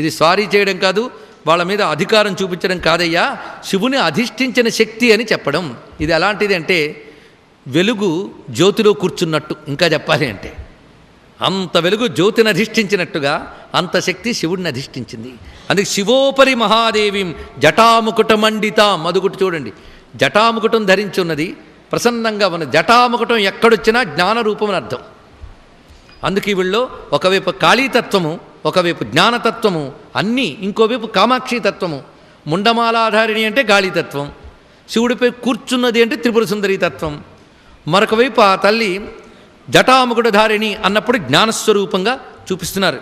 ఇది స్వారీ చేయడం కాదు, వాళ్ళ మీద అధికారం చూపించడం కాదయ్యా, శివుని అధిష్ఠించిన శక్తి అని చెప్పడం. ఇది ఎలాంటిది అంటే వెలుగు జ్యోతిలో కూర్చున్నట్టు, ఇంకా చెప్పాలి అంటే అంత వెలుగు జ్యోతిని అధిష్ఠించినట్టుగా అంత శక్తి శివుడిని అధిష్ఠించింది. అందుకే శివోపరి మహాదేవీం జటాముకుటమండితాం అదుగుటి చూడండి, జటాముకుటం ధరించి ఉన్నది, ప్రసన్నంగా ఉన్న జటాముకుటం ఎక్కడొచ్చినా జ్ఞానరూపం అని అర్థం. అందుకే వీళ్ళలో ఒకవైపు కాళీతత్వము, ఒకవైపు జ్ఞానతత్వము అన్నీ, ఇంకోవైపు కామాక్షి తత్వము. ముండమాలాధారిణి అంటే గాళీతత్వం, శివుడిపై కూర్చున్నది అంటే త్రిపుర సుందరి తత్వం. మరొక వైపు ఆ తల్లి జటాముకుటధారిణి అన్నప్పుడు జ్ఞానస్వరూపంగా చూపిస్తున్నారు.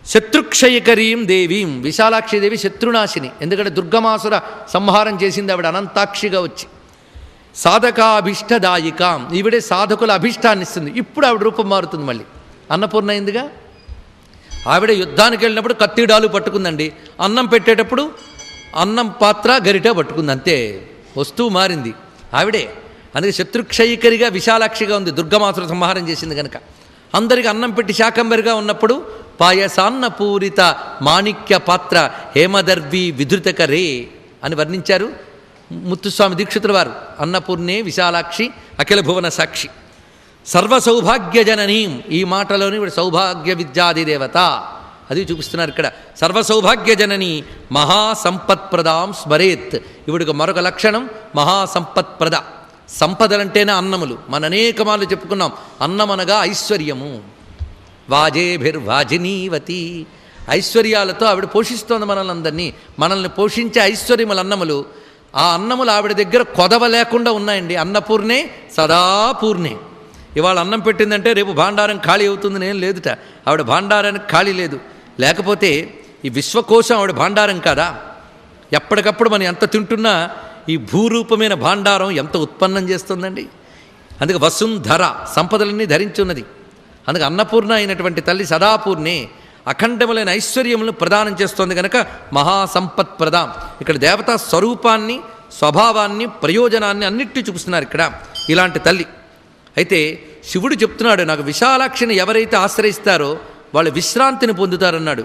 శత్రుక్షయకరీం దేవీం విశాలాక్షిదేవి శత్రునాశిని, ఎందుకంటే దుర్గమాసుర సంహారం చేసింది ఆవిడ అనంతాక్షిగా వచ్చి. సాధకాభీష్టదాయికాం ఈవిడే సాధకుల అభీష్టాన్ని ఇస్తుంది. ఇప్పుడు ఆవిడ రూపం మారుతుంది, మళ్ళీ అన్నపూర్ణ అయిందిగా. ఆవిడ యుద్ధానికి వెళ్ళినప్పుడు కత్తిడాలు పట్టుకుందండి, అన్నం పెట్టేటప్పుడు అన్నం పాత్ర గరిట పట్టుకుంది, అంతే, వస్తువు మారింది ఆవిడే. అందుకే శత్రుక్షయికరిగా విశాలాక్షిగా ఉంది, దుర్గమాసుర సంహారం చేసింది కనుక. అందరికి అన్నం పెట్టి శాకంబరిగా ఉన్నప్పుడు పాయసాన్న పూరిత మాణిక్య పాత్ర హేమదర్వి విధృతకరే అని వర్ణించారు ముత్తుస్వామి దీక్షితుల వారు. అన్నపూర్ణే విశాలాక్షి అఖిల భువన సాక్షి సర్వసౌభాగ్యజననీం, ఈ మాటలోని ఇప్పుడు సౌభాగ్య విద్యాదిదేవత అది చూపిస్తున్నారు ఇక్కడ. సర్వసౌభాగ్యజనని మహాసంపత్ప్రదాం స్మరేత్, ఇవిడికి మరొక లక్షణం మహాసంపత్ప్రద. సంపదలంటేనే అన్నములు, మన అనేక మార్లు చెప్పుకున్నాం. అన్నం అనగా ఐశ్వర్యము. వాజేభిర్వాజినీవతి, ఐశ్వర్యాలతో ఆవిడ పోషిస్తోంది మనల్ని అందరినీ. మనల్ని పోషించే ఐశ్వర్యములు అన్నములు. ఆ అన్నములు ఆవిడ దగ్గర కొదవ లేకుండా ఉన్నాయండి. అన్నపూర్ణే సదాపూర్ణే. ఇవాళ అన్నం పెట్టిందంటే రేపు భాండారం ఖాళీ అవుతుందని ఏం లేదుట. ఆవిడ భాండారానికి ఖాళీ లేదు. లేకపోతే ఈ విశ్వకోశం ఆవిడ భాండారం కాదా? ఎప్పటికప్పుడు మనం ఎంత తింటున్నా ఈ భూరూపమైన భాండారం ఎంత ఉత్పన్నం చేస్తుందండి. అందుకే వసుంధర సంపదలన్నీ ధరించున్నది. అందుకే అన్నపూర్ణ అయినటువంటి తల్లి సదాపూర్ణే అఖండములైన ఐశ్వర్యములను ప్రదానం చేస్తోంది కనుక మహాసంపత్ప్రదాం. ఇక్కడ దేవతా స్వరూపాన్ని, స్వభావాన్ని, ప్రయోజనాన్ని అన్నిటినీ చూపిస్తున్నారు ఇక్కడ ఇలాంటి తల్లి. అయితే శివుడు చెప్తున్నాడు, నాకు విశాలాక్షిని ఎవరైతే ఆశ్రయిస్తారో వాళ్ళు విశ్రాంతిని పొందుతారన్నాడు.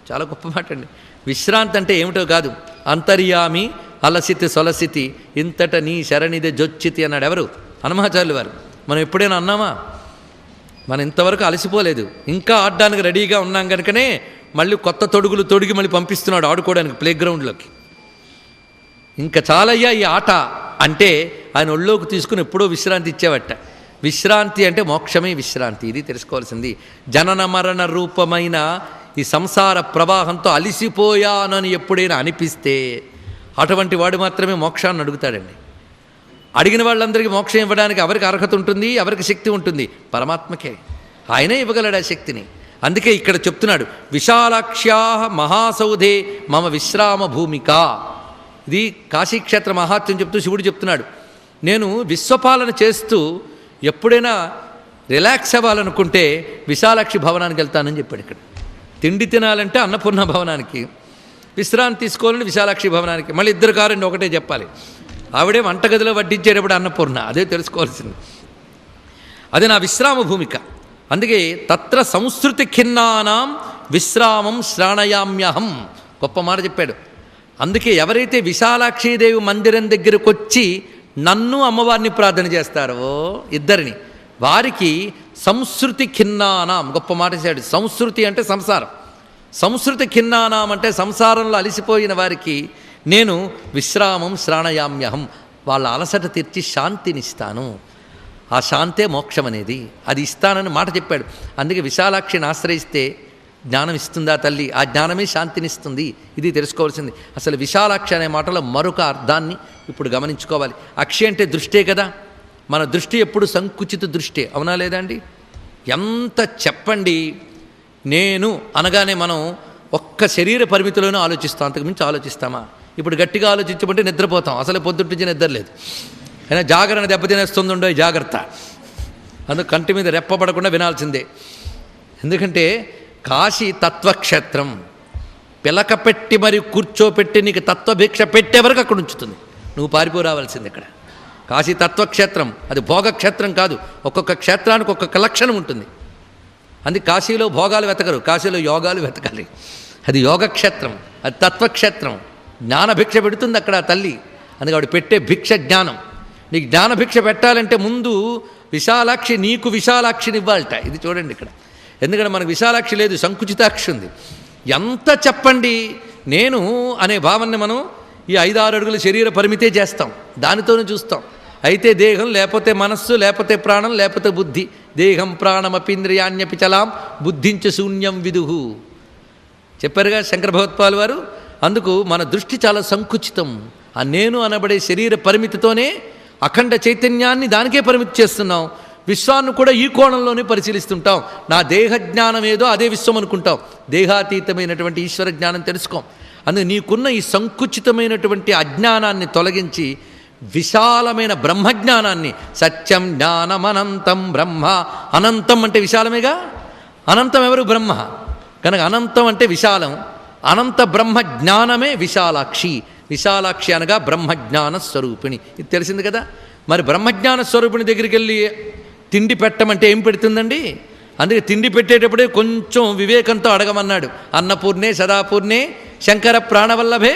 చాలా గొప్ప మాట అండి. విశ్రాంతి అంటే ఏమిటో కాదు, అంతర్యామి అలసితి సొలసితి ఇంతట నీ శరణిదే జొచ్చితి అన్నాడు ఎవరు? హనుమాచార్యులు వారు. మనం ఎప్పుడైనా అన్నామా? మనం ఇంతవరకు అలసిపోలేదు, ఇంకా ఆడడానికి రెడీగా ఉన్నాం కనుకనే మళ్ళీ కొత్త తొడుగులు తొడిగి మళ్ళీ పంపిస్తున్నాడు ఆడుకోవడానికి ప్లేగ్రౌండ్లోకి. ఇంకా చాలయ్యా ఈ ఆట అంటే ఆయన ఒళ్ళోకి తీసుకుని ఎప్పుడో విశ్రాంతి ఇచ్చేవట. విశ్రాంతి అంటే మోక్షమే విశ్రాంతి, ఇది తెలుసుకోవాల్సింది. జనన మరణ రూపమైన ఈ సంసార ప్రవాహంతో అలిసిపోయానని ఎప్పుడైనా అనిపిస్తే అటువంటి వాడు మాత్రమే మోక్షాన్ని అడుగుతాడండి. అడిగిన వాళ్ళందరికీ మోక్షం ఇవ్వడానికి ఎవరికి అర్హత ఉంటుంది, ఎవరికి శక్తి ఉంటుంది? పరమాత్మకే. ఆయనే ఇవ్వగలడు ఆ శక్తిని. అందుకే ఇక్కడ చెప్తున్నాడు, విశాలాక్ష్యా మహాసౌధే మమ విశ్రామ భూమిక. ఇది కాశీక్షేత్ర మహాత్మ్యం చెప్తూ శివుడు చెప్తున్నాడు, నేను విశ్వపాలన చేస్తూ ఎప్పుడైనా రిలాక్స్ అవ్వాలనుకుంటే విశాలాక్షి భవనానికి వెళ్తానని చెప్పాడు. ఇక్కడ తిండి తినాలంటే అన్నపూర్ణ భవనానికి, విశ్రాంతి తీసుకోవాలంటే విశాలాక్షి భవనానికి. మళ్ళీ ఇద్దరు కారండి ఒకటే చెప్పాలి. ఆవిడే వంటగదిలో వడ్డించేటప్పుడు అన్నపూర్ణ, అదే తెలుసుకోవాల్సింది. అదే నా విశ్రామ భూమిక. అందుకే తత్ర సంస్కృతి ఖిన్నానాం విశ్రామం శ్రాణయామ్యహం, గొప్ప మాట చెప్పాడు. అందుకే ఎవరైతే విశాలాక్షీదేవి మందిరం దగ్గరకు వచ్చి నన్ను అమ్మవారిని ప్రార్థన చేస్తారో ఇద్దరిని, వారికి సంస్కృతి ఖిన్నానాం, గొప్ప మాట చేశాడు. సంస్కృతి అంటే సంసారం, సంస్కృతి ఖిన్నానాం అంటే సంసారంలో అలిసిపోయిన వారికి నేను విశ్రామం శ్రాణయామ్యహం, వాళ్ళ అలసట తీర్చి శాంతినిస్తాను. ఆ శాంతే మోక్షం అనేది, అది ఇస్తానని మాట చెప్పాడు. అందుకే విశాలాక్షిని ఆశ్రయిస్తే జ్ఞానం ఇస్తుందా తల్లి, ఆ జ్ఞానమే శాంతినిస్తుంది. ఇది తెలుసుకోవాల్సింది. అసలు విశాలాక్షి అనే మాటలో మరొక అర్థాన్ని ఇప్పుడు గమనించుకోవాలి. అక్షి అంటే దృష్టే కదా, మన దృష్టి ఎప్పుడు సంకుచిత దృష్టే, అవునా లేదా అండి? ఎంత చెప్పండి, నేను అనగానే మనం ఒక్క శరీర పరిమితిలోనే ఆలోచిస్తాం, అంతకుమించి ఆలోచిస్తామా? ఇప్పుడు గట్టిగా ఆలోచించబట్టే నిద్రపోతాం, అసలు పొద్దుటించి నిద్ర లేదు. అయినా జాగరణ దెబ్బతినేస్తుందో జాగ్రత్త, అందుకు కంటి మీద రెప్పబడకుండా వినాల్సిందే. ఎందుకంటే కాశీ తత్వక్షేత్రం, పిలక పెట్టి మరి కూర్చోపెట్టి నీకు తత్వభిక్ష పెట్టే వరకు అక్కడ ఉంచుతుంది, నువ్వు పారిపోరావాల్సింది. ఇక్కడ కాశీ తత్వక్షేత్రం, అది భోగక్షేత్రం కాదు. ఒక్కొక్క క్షేత్రానికి ఒక్కొక్క లక్షణం ఉంటుంది. అందుకే కాశీలో భోగాలు వెతకరు, కాశీలో యోగాలు వెతకాలి. అది యోగక్షేత్రం, అది తత్వక్షేత్రం. జ్ఞానభిక్ష పెడుతుంది అక్కడ తల్లి. అందుకే ఆవిడ పెట్టే భిక్ష జ్ఞానం. నీకు జ్ఞానభిక్ష పెట్టాలంటే ముందు విశాలాక్షి నీకు విశాలాక్షిని ఇవ్వాలట. ఇది చూడండి ఇక్కడ. ఎందుకంటే మనకు విశాలాక్షి లేదు, సంకుచితాక్షి ఉంది. ఎంత చెప్పండి, నేను అనే భావనని మనం ఈ 5-6 అడుగుల శరీర పరిమితే చేస్తాం, దానితోనే చూస్తాం. అయితే దేహం, లేకపోతే మనస్సు, లేకపోతే ప్రాణం, లేకపోతే బుద్ధి. దేహం ప్రాణమపీంద్రియాణ్యపి చలాం బుద్ధించ శూన్యం విదుహు చెప్పారుగా శంకర భగవత్పాల్ వారు. అందుకు మన దృష్టి చాలా సంకుచితం. ఆ నేను అనబడే శరీర పరిమితితోనే అఖండ చైతన్యాన్ని దానికే పరిమితి చేస్తున్నాం. విశ్వాన్ని కూడా ఈ కోణంలోనే పరిశీలిస్తుంటాం. నా దేహ జ్ఞానం ఏదో అదే విశ్వం అనుకుంటాం, దేహాతీతమైనటువంటి ఈశ్వర జ్ఞానం తెలుసుకోం. అందుకు నీకున్న ఈ సంకుచితమైనటువంటి అజ్ఞానాన్ని తొలగించి విశాలమైన బ్రహ్మజ్ఞానాన్ని, సత్యం జ్ఞానమనంతం బ్రహ్మ, అనంతం అంటే విశాలమేగా, అనంతం ఎవరు? బ్రహ్మ. కనుక అనంతం అంటే విశాలం, అనంత బ్రహ్మ జ్ఞానమే విశాలాక్షి. విశాలాక్షి అనగా బ్రహ్మజ్ఞాన స్వరూపిణి. ఇది తెలిసింది కదా. మరి బ్రహ్మజ్ఞాన స్వరూపిణి దగ్గరికి వెళ్ళి తిండి పెట్టమంటే ఏం పెడుతుందండి? అందుకే తిండి పెట్టేటప్పుడే కొంచెం వివేకంతో అడగమన్నాడు. అన్నపూర్ణే సదాపూర్ణే శంకర ప్రాణవల్లభే.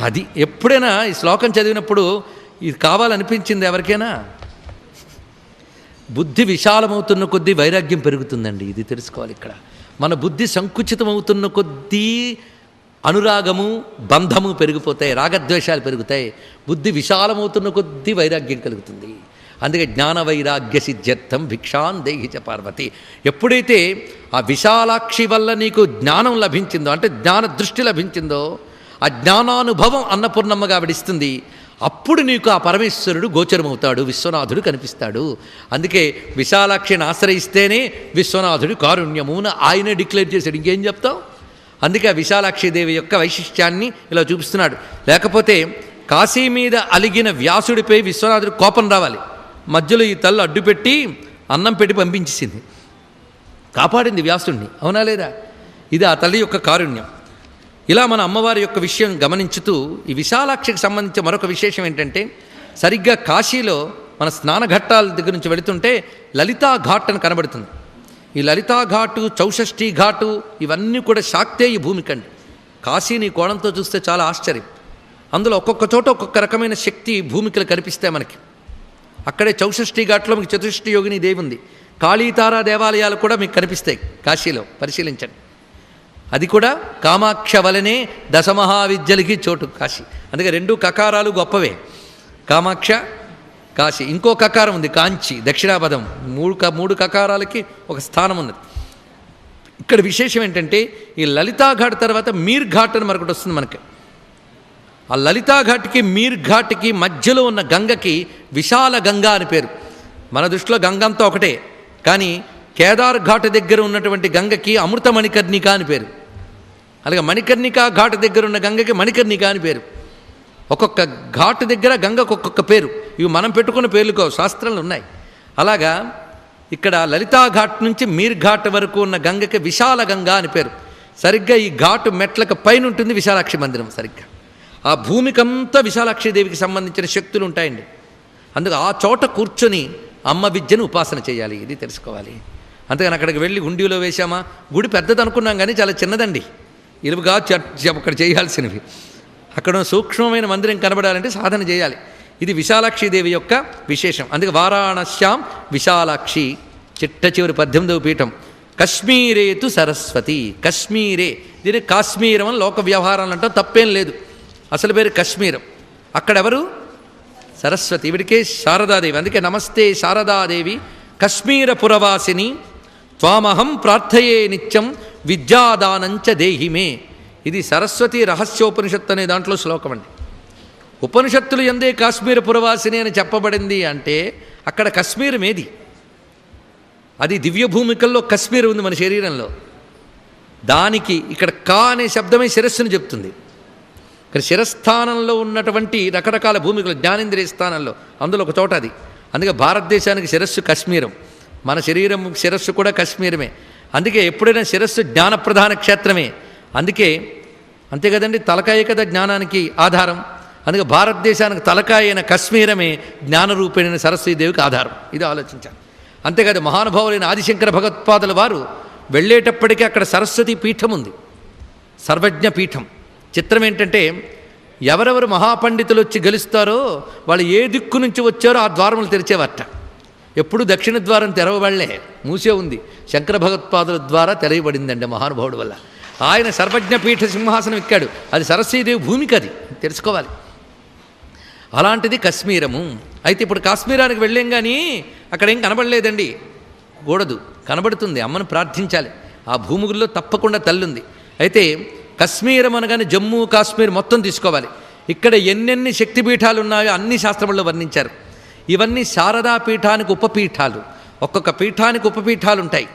అది ఎప్పుడైనా ఈ శ్లోకం చదివినప్పుడు ఇది కావాలనిపించింది ఎవరికైనా? బుద్ధి విశాలమవుతున్న కొద్దీ వైరాగ్యం పెరుగుతుందండి. ఇది తెలుసుకోవాలి ఇక్కడ. మన బుద్ధి సంకుచితమవుతున్న కొద్దీ అనురాగము బంధము పెరిగిపోతాయి, రాగద్వేషాలు పెరుగుతాయి. బుద్ధి విశాలమవుతున్న కొద్దీ వైరాగ్యం కలుగుతుంది. అందుకే జ్ఞాన వైరాగ్య సిద్ధ్యర్థం భిక్షాన్ దేహి చ పార్వతి. ఎప్పుడైతే ఆ విశాలాక్షి వల్ల నీకు జ్ఞానం లభించిందో, అంటే జ్ఞాన దృష్టి లభించిందో, ఆ జ్ఞానానుభవం అన్నపూర్ణమ్మగా విడిస్తుంది. అప్పుడు నీకు ఆ పరమేశ్వరుడు గోచరమవుతాడు, విశ్వనాథుడు కనిపిస్తాడు. అందుకే విశాలాక్షిని ఆశ్రయిస్తేనే విశ్వనాథుడు కారుణ్యమున ఆయనే డిక్లేర్ చేశాడు. ఇంకేం చెప్తాం? అందుకే ఆ విశాలాక్షిదేవి యొక్క వైశిష్ట్యాన్ని ఇలా చూపిస్తున్నాడు. లేకపోతే కాశీ మీద అలిగిన వ్యాసుడిపై విశ్వనాథుడు కోపం రావాలి. మధ్యలో ఈ తల్లి అడ్డుపెట్టి అన్నం పెట్టి పంపించేసింది, కాపాడింది వ్యాసుడిని, అవునా లేదా? ఇది ఆ తల్లి యొక్క కారుణ్యం. ఇలా మన అమ్మవారి యొక్క విషయం గమనించుతూ ఈ విశాలాక్షికి సంబంధించిన మరొక విశేషం ఏంటంటే, సరిగ్గా కాశీలో మన స్నానఘట్టాల దగ్గర నుంచి వెళుతుంటే లలితా ఘాట్ అని కనబడుతుంది. ఈ లలితా ఘాటు, చౌషష్ఠి ఘాటు ఇవన్నీ కూడా శాక్తేయ భూమికండి. కాశీని కోణంతో చూస్తే చాలా ఆశ్చర్యం. అందులో ఒక్కొక్క చోట ఒక్కొక్క రకమైన శక్తి భూమికలు కనిపిస్తాయి మనకి. అక్కడే చౌషష్ఠి ఘాట్లో మీకు చతుష్ఠి యోగిని దేవి ఉంది. కాళీతారా దేవాలయాలు కూడా మీకు కనిపిస్తాయి కాశీలో, పరిశీలించండి. అది కూడా కామాక్ష వలనే దశమహావిద్యలకి చోటు కాశీ. అందుకే 2 కకారాలు గొప్పవే, కామాక్ష కాశీ. ఇంకో కకారం ఉంది కాంచి, దక్షిణాపదం. 3 కకారాలకి ఒక స్థానం ఉన్నది. ఇక్కడ విశేషం ఏంటంటే ఈ లలితాఘాట్ తర్వాత మీర్ ఘాట్ అని మరొకటి వస్తుంది మనకి. ఆ లలితాఘాట్కి మీర్ ఘాట్కి మధ్యలో ఉన్న గంగకి విశాల గంగా అని పేరు. మన దృష్టిలో గంగంతా ఒకటే, కానీ కేదార్ ఘాట్ దగ్గర ఉన్నటువంటి గంగకి అమృత మణికర్ణిక అని పేరు. అలాగే మణికర్ణికా ఘాట్ దగ్గర ఉన్న గంగకి మణికర్ణిక అని పేరు. ఒక్కొక్క ఘాటు దగ్గర గంగకు ఒక్కొక్క పేరు. ఇవి మనం పెట్టుకున్న పేర్లు కావు, శాస్త్రాలు ఉన్నాయి. అలాగా ఇక్కడ లలితా ఘాట్ నుంచి మీర్ ఘాట్ వరకు ఉన్న గంగకి విశాల గంగా అని పేరు. సరిగ్గా ఈ ఘాటు మెట్లకు పైన ఉంటుంది విశాలాక్షి మందిరం. సరిగ్గా ఆ భూమికంతా విశాలాక్షిదేవికి సంబంధించిన శక్తులు ఉంటాయండి. అందుకు ఆ చోట కూర్చొని అమ్మ విద్యను ఉపాసన చేయాలి, ఇది తెలుసుకోవాలి. అంతేగాని అక్కడికి వెళ్ళి హుండీలో వేశామా, గుడి పెద్దది అనుకున్నాం కానీ చాలా చిన్నదండి, ఇలువుగా అక్కడ చేయాల్సినవి. అక్కడ సూక్ష్మమైన మందిరం కనబడాలంటే సాధన చేయాలి. ఇది విశాలాక్షిదేవి యొక్క విశేషం. అందుకే వారాణస్యాం విశాలాక్షి చిట్ట చివరి 18వ పీఠం. కశ్మీరేతు సరస్వతి. కశ్మీరే దీనికి కాశ్మీరం అని లోక వ్యవహారాలు అంటాం, తప్పేం లేదు. అసలు పేరు కశ్మీరం. అక్కడెవరు? సరస్వతి. ఇవిడికే శారదాదేవి. అందుకే నమస్తే శారదాదేవి కశ్మీర పురవాసిని త్వామహం ప్రార్థయే నిత్యం విద్యాదానంచ దేహిమే. ఇది సరస్వతి రహస్యోపనిషత్తు అనే దాంట్లో శ్లోకం అండి. ఉపనిషత్తులు ఎందే కాశ్మీర పురవాసిని అని చెప్పబడింది అంటే అక్కడ కశ్మీరం ఏది? అది దివ్య భూమికల్లో కశ్మీరం ఉంది మన శరీరంలో. దానికి ఇక్కడ కా అనే శబ్దమే శిరస్సును చెప్తుంది. ఇక్కడ శిరస్థానంలో ఉన్నటువంటి రకరకాల భూమికలు, జ్ఞానేంద్రియ స్థానంలో, అందులో ఒక చోట అది. అందుకే భారతదేశానికి శిరస్సు కశ్మీరం, మన శరీరం శిరస్సు కూడా కశ్మీరమే. అందుకే ఎప్పుడైనా శిరస్సు జ్ఞానప్రధాన క్షేత్రమే. అందుకే అంతే కదండి, తలకాయ కదా జ్ఞానానికి ఆధారం. అందుకే భారతదేశానికి తలకాయ అయిన కశ్మీరమే జ్ఞానరూపేణ సరస్వతీదేవికి ఆధారం. ఇది ఆలోచించాలి. అంతేకాదు మహానుభావులైన ఆదిశంకర భగవత్పాదుల వారు వెళ్ళేటప్పటికీ అక్కడ సరస్వతి పీఠం ఉంది, సర్వజ్ఞ పీఠం. చిత్రం ఏంటంటే ఎవరెవరు మహాపండితులు వచ్చి గెలుస్తారో వాళ్ళు ఏ దిక్కు నుంచి వచ్చారో ఆ ద్వారములు తెరిచేవారట. ఎప్పుడు దక్షిణ ద్వారం తెరవబడలే, మూసే ఉంది. శంకర భగవత్పాదుల ద్వారా తెరవబడిందండి మహానుభావుడు వల్ల. ఆయన సర్వజ్ఞ పీఠ సింహాసనం ఎక్కాడు. అది సరస్వతీదేవి భూమికి, అది తెలుసుకోవాలి. అలాంటిది కశ్మీరము. అయితే ఇప్పుడు కాశ్మీరానికి వెళ్ళాం కానీ అక్కడ ఏం కనబడలేదండి. కూడదు, కనబడుతుంది. అమ్మను ప్రార్థించాలి. ఆ భూముల్లో తప్పకుండా తల్లుంది. అయితే కశ్మీరం అనగానే జమ్మూ కాశ్మీర్ మొత్తం తీసుకోవాలి. ఇక్కడ ఎన్నెన్ని శక్తిపీఠాలు ఉన్నాయో అన్ని శాస్త్రముల్లో వర్ణించారు. ఇవన్నీ శారదా పీఠానికి ఉపపీఠాలు. ఒక్కొక్క పీఠానికి ఉపపీఠాలు ఉంటాయి,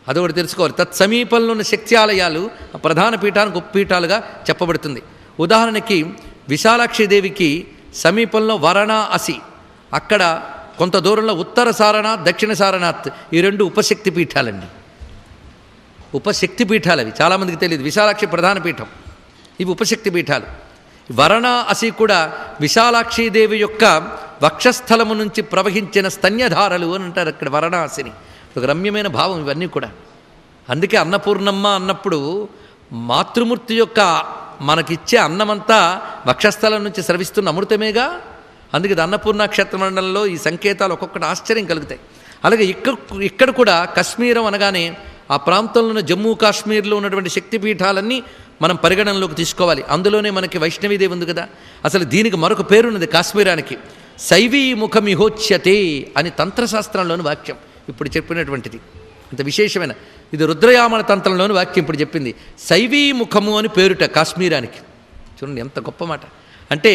అదొకటి తెలుసుకోవాలి. తత్సమీపంలో ఉన్న శక్తి ఆలయాలు ప్రధాన పీఠానికి ఉపపీఠాలుగా చెప్పబడుతుంది. ఉదాహరణకి విశాలాక్షిదేవికి సమీపంలో వారణాసి, అక్కడ కొంత దూరంలో ఉత్తర సారనాథ్, దక్షిణ సారనాథ్, ఈ రెండు ఉపశక్తి పీఠాలండి. ఉపశక్తి పీఠాలు అవి, చాలామందికి తెలియదు. విశాలాక్షి ప్రధాన పీఠం, ఇవి ఉపశక్తి పీఠాలు. వారణాసి కూడా విశాలాక్షీదేవి యొక్క వక్షస్థలము నుంచి ప్రవహించిన స్తన్యధారలు అని అంటారు అక్కడ వారణాసిని. ఒక రమ్యమైన భావం ఇవన్నీ కూడా. అందుకే అన్నపూర్ణమ్మ అన్నప్పుడు మాతృమూర్తి యొక్క మనకిచ్చే అన్నమంతా వక్షస్థలం నుంచి స్రవిస్తున్న అమృతమేగా. అందుకే అన్నపూర్ణ క్షేత్ర మండలంలో ఈ సంకేతాలు ఒక్కొక్కటి ఆశ్చర్యం కలుగుతాయి. అలాగే ఇక్కడ కూడా కశ్మీరం అనగానే ఆ ప్రాంతంలో ఉన్న జమ్మూ కాశ్మీర్లో ఉన్నటువంటి శక్తిపీఠాలన్నీ మనం పరిగణనలోకి తీసుకోవాలి. అందులోనే మనకి వైష్ణవీదేవి ఉంది కదా. అసలు దీనికి మరొక పేరున్నది కాశ్మీరానికి, శైవీముఖమిహోచ్యతే అని తంత్రశాస్త్రంలోని వాక్యం ఇప్పుడు చెప్పినటువంటిది. అంత విశేషమైన ఇది రుద్రయామన తంత్రంలోని వాక్యం ఇప్పుడు చెప్పింది. శైవీముఖము అని పేరుట కాశ్మీరానికి. చూడండి ఎంత గొప్ప మాట. అంటే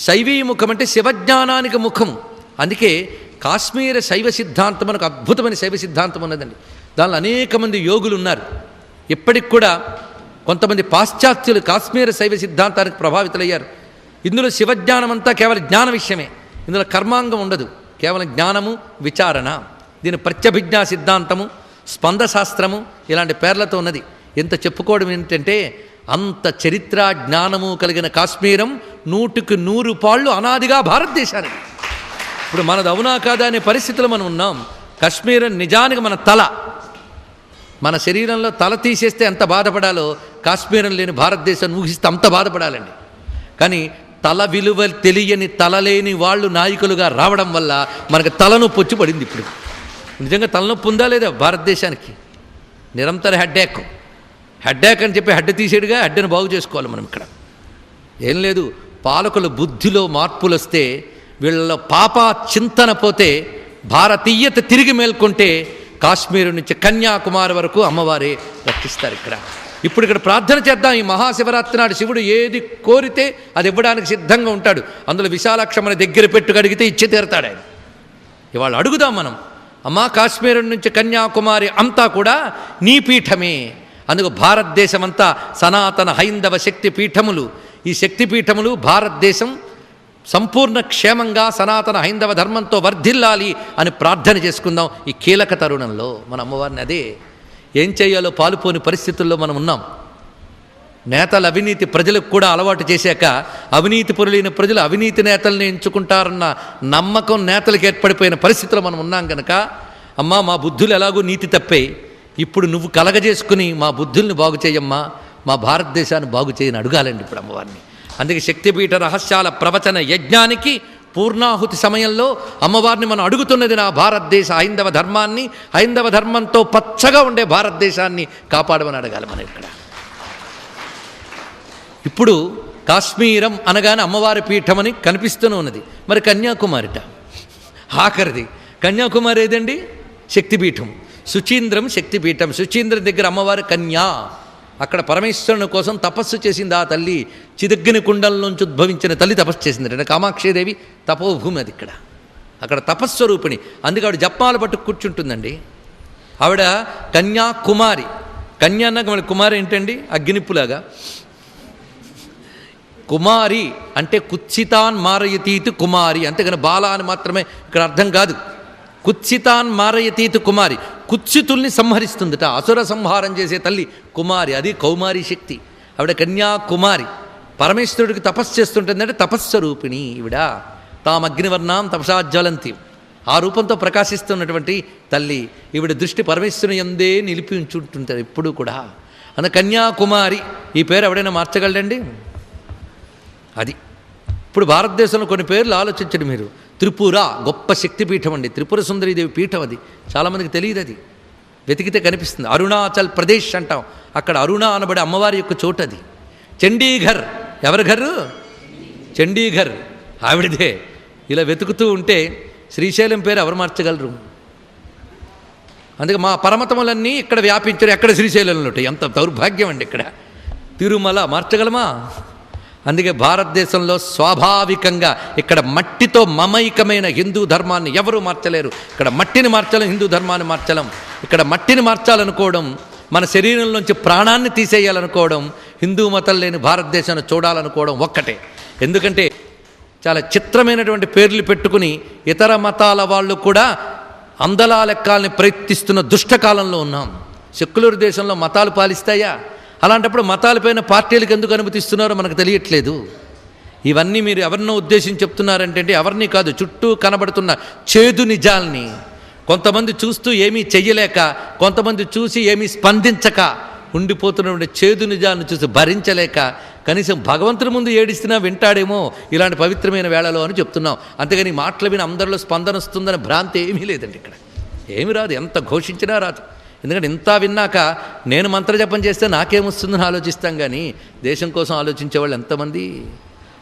శైవీముఖం అంటే శివజ్ఞానానికి ముఖము. అందుకే కాశ్మీర శైవ సిద్ధాంతం మనకు అద్భుతమైన శైవ సిద్ధాంతం ఉన్నదండి. దానిలో అనేక మంది యోగులు ఉన్నారు. ఇప్పటికి కూడా కొంతమంది పాశ్చాత్యులు కాశ్మీర శైవ సిద్ధాంతానికి ప్రభావితులయ్యారు. ఇందులో శివజ్ఞానం అంతా కేవలం జ్ఞాన విషయమే, ఇందులో కర్మాంగం ఉండదు, కేవలం జ్ఞానము విచారణ. దీని ప్రత్యభిజ్ఞా సిద్ధాంతము, స్పందశాస్త్రము ఇలాంటి పేర్లతో ఉన్నది. ఎంత చెప్పుకోవడం ఏంటంటే అంత చరిత్ర జ్ఞానము కలిగిన కాశ్మీరం 100కి 100 పాళ్ళు అనాదిగా భారతదేశానికి. ఇప్పుడు మనది అవునా కాదా అనే పరిస్థితుల్లో మనం ఉన్నాం. కాశ్మీరం నిజానికి మన తల, మన శరీరంలో తల తీసేస్తే ఎంత బాధపడాలో కాశ్మీరం లేని భారతదేశాన్ని ఊహిస్తే అంత బాధపడాలండి. కానీ తల విలువ తెలియని తలలేని వాళ్ళు నాయకులుగా రావడం వల్ల మనకు తలనొప్పి వచ్చి పడింది. ఇప్పుడు నిజంగా తలనొప్పి ఉందా లేదా భారతదేశానికి? నిరంతర హెడ్ఏక్ అని చెప్పి హెడ్ తీసేడుగా హెడ్ని బాగు చేసుకోవాలి మనం. ఇక్కడ ఏం లేదు, పాలకుల బుద్ధిలో మార్పులు వస్తే, వీళ్ళలో పాప చింతన పోతే, భారతీయత తిరిగి మేల్కొంటే కాశ్మీరు నుంచి కన్యాకుమారి వరకు అమ్మవారే రక్షిస్తారు. ఇప్పుడు ఇక్కడ ప్రార్థన చేద్దాం. ఈ మహాశివరాత్రి నాడు శివుడు ఏది కోరితే అది ఇవ్వడానికి సిద్ధంగా ఉంటాడు. అందులో విశాలాక్షమ్మని దగ్గర పెట్టు అడిగితే ఇచ్చి తీరుతాడు ఆయన. ఇవాళ అడుగుదాం మనం, అమ్మా కాశ్మీరం నుంచి కన్యాకుమారి అంతా కూడా నీ పీఠమే. అందుకు భారతదేశం అంతా సనాతన హైందవ శక్తి పీఠములు. ఈ శక్తి పీఠములు భారతదేశం సంపూర్ణ క్షేమంగా సనాతన హైందవ ధర్మంతో వర్ధిల్లాలి అని ప్రార్థన చేసుకుందాం ఈ కీలక తరుణంలో. మన అమ్మవారిని అదే ఏం చేయాలో పాలుపోని పరిస్థితుల్లో మనం ఉన్నాం. నేతల అవినీతి ప్రజలకు కూడా అలవాటు చేశాక అవినీతి పరులైన ప్రజలు అవినీతి నేతల్ని ఎంచుకుంటారన్న నమ్మకం నేతలకు ఏర్పడిపోయిన పరిస్థితుల్లో మనం ఉన్నాం కనుక, అమ్మా మా బుద్ధులు ఎలాగో నీతి తప్పే, ఇప్పుడు నువ్వు కలగజేసుకుని మా బుద్ధుల్ని బాగు చేయమ్మా, మా భారతదేశాన్ని బాగు చేయని అడగాలండి ఇప్పుడు అమ్మవారిని. అందుకే శక్తిపీఠ రహస్యాల ప్రవచన యజ్ఞానికి పూర్ణాహుతి సమయంలో అమ్మవారిని మనం అడుగుతున్నది నా భారతదేశ హైందవ ధర్మాన్ని, హైందవ ధర్మంతో పచ్చగా ఉండే భారతదేశాన్ని కాపాడమని అడగాలి మనం ఇక్కడ. ఇప్పుడు కాశ్మీరం అనగానే అమ్మవారి పీఠం అని కనిపిస్తూనే ఉన్నది. మరి కన్యాకుమారిట ఆఖరిది. కన్యాకుమారి ఏదండి? శక్తిపీఠం. సుచీంద్రం శక్తిపీఠం. సుచీంద్రం దగ్గర అమ్మవారి కన్యా. అక్కడ పరమేశ్వరుని కోసం తపస్సు చేసింది ఆ తల్లి. చిదగ్గిని కుండంలోంచి ఉద్భవించిన తల్లి తపస్సు చేసింది. అంటే కామాక్షీదేవి తపోభూమి అది. ఇక్కడ అక్కడ తపస్వరూపిణి. అందుకే ఆవిడ జపాలు పట్టు కూర్చుంటుందండి. ఆవిడ కన్యాకుమారి. కన్యా అన్నాక మన కుమారి ఏంటండి? అగ్గినిప్పులాగా. కుమారి అంటే కుత్సితాన్ మారయతీతి కుమారి, అంతేగాని బాల అని మాత్రమే ఇక్కడ అర్థం కాదు. కుత్సితాన్ మారయతీతి కుమారి, కుత్సితుల్ని సంహరిస్తుందిట. అసుర సంహారం చేసే తల్లి కుమారి. అది కౌమారి శక్తి. ఆవిడ కన్యాకుమారి. పరమేశ్వరుడికి తపస్సు చేస్తుంటుందంటే తపస్వరూపిణి ఈవిడ. తామగ్నివర్ణాం తపసాజ్వలంతి, ఆ రూపంతో ప్రకాశిస్తున్నటువంటి తల్లి. ఈవిడ దృష్టి పరమేశ్వరుని యందే నిలిపి ఉంచుంటుంటుంది ఎప్పుడు కూడా. అందుకే కన్యాకుమారి. ఈ పేరు ఎవడైనా మార్చగలడండి? అది. ఇప్పుడు భారతదేశంలో కొన్ని పేర్లు ఆలోచించండి మీరు. త్రిపుర గొప్ప శక్తిపీఠం అండి. త్రిపుర సుందరీదేవి పీఠం అది. చాలామందికి తెలియదు, అది వెతికితే కనిపిస్తుంది. అరుణాచల్ ప్రదేశ్ అంటాం, అక్కడ అరుణ అనబడే అమ్మవారి యొక్క చోటు అది. చండీఘర్, ఎవరి ఘర్? చండీఘర్ ఆవిడదే. ఇలా వెతుకుతూ ఉంటే శ్రీశైలం పేరు ఎవరు మార్చగలరు? అందుకే మా పరమతములన్నీ ఇక్కడ వ్యాపించారు, ఎక్కడ శ్రీశైలంలో ఉంటాయి. ఎంత దౌర్భాగ్యం అండి. ఇక్కడ తిరుమల మార్చగలమా? అందుకే భారతదేశంలో స్వాభావికంగా ఇక్కడ మట్టితో మమైకమైన హిందూ ధర్మాన్ని ఎవరూ మార్చలేరు. ఇక్కడ మట్టిని మార్చలేం, హిందూ ధర్మాన్ని మార్చలేం. ఇక్కడ మట్టిని మార్చాలనుకోవడం, మన శరీరంలోంచి ప్రాణాన్ని తీసేయాలనుకోవడం, హిందూ మతం లేని భారతదేశాన్ని చూడాలనుకోవడం ఒక్కటే. ఎందుకంటే చాలా చిత్రమైనటువంటి పేర్లు పెట్టుకుని ఇతర మతాల వాళ్ళు కూడా అందలా లెక్కాలని ప్రయత్నిస్తున్న దుష్టకాలంలో ఉన్నాం. సెక్యులర్ దేశంలో మతాలు పాలిస్తాయా? అలాంటప్పుడు మతాలపైన పార్టీలకు ఎందుకు అనుమతిస్తున్నారో మనకు తెలియట్లేదు. ఇవన్నీ మీరు ఎవరినో ఉద్దేశించి చెప్తున్నారంటే ఎవరిని కాదు, చుట్టూ కనబడుతున్న చేదు నిజాల్ని. కొంతమంది చూస్తూ ఏమీ చెయ్యలేక, కొంతమంది చూసి ఏమీ స్పందించక ఉండిపోతున్నటువంటి చేదు నిజాలను చూసి భరించలేక కనీసం భగవంతుని ముందు ఏడిస్తున్నా వింటాడేమో ఇలాంటి పవిత్రమైన వేళలో అని చెప్తున్నాం. అంతేగాని మాటలు విని అందరిలో స్పందన వస్తుందనే భ్రాంతి ఏమీ లేదండి. ఇక్కడ ఏమి రాదు, ఎంత ఘోషించినా రాదు. ఎందుకంటే ఇంత విన్నాక నేను మంత్రజపం చేస్తే నాకేమొస్తుందని ఆలోచిస్తాం, కానీ దేశం కోసం ఆలోచించేవాళ్ళు ఎంతమంది?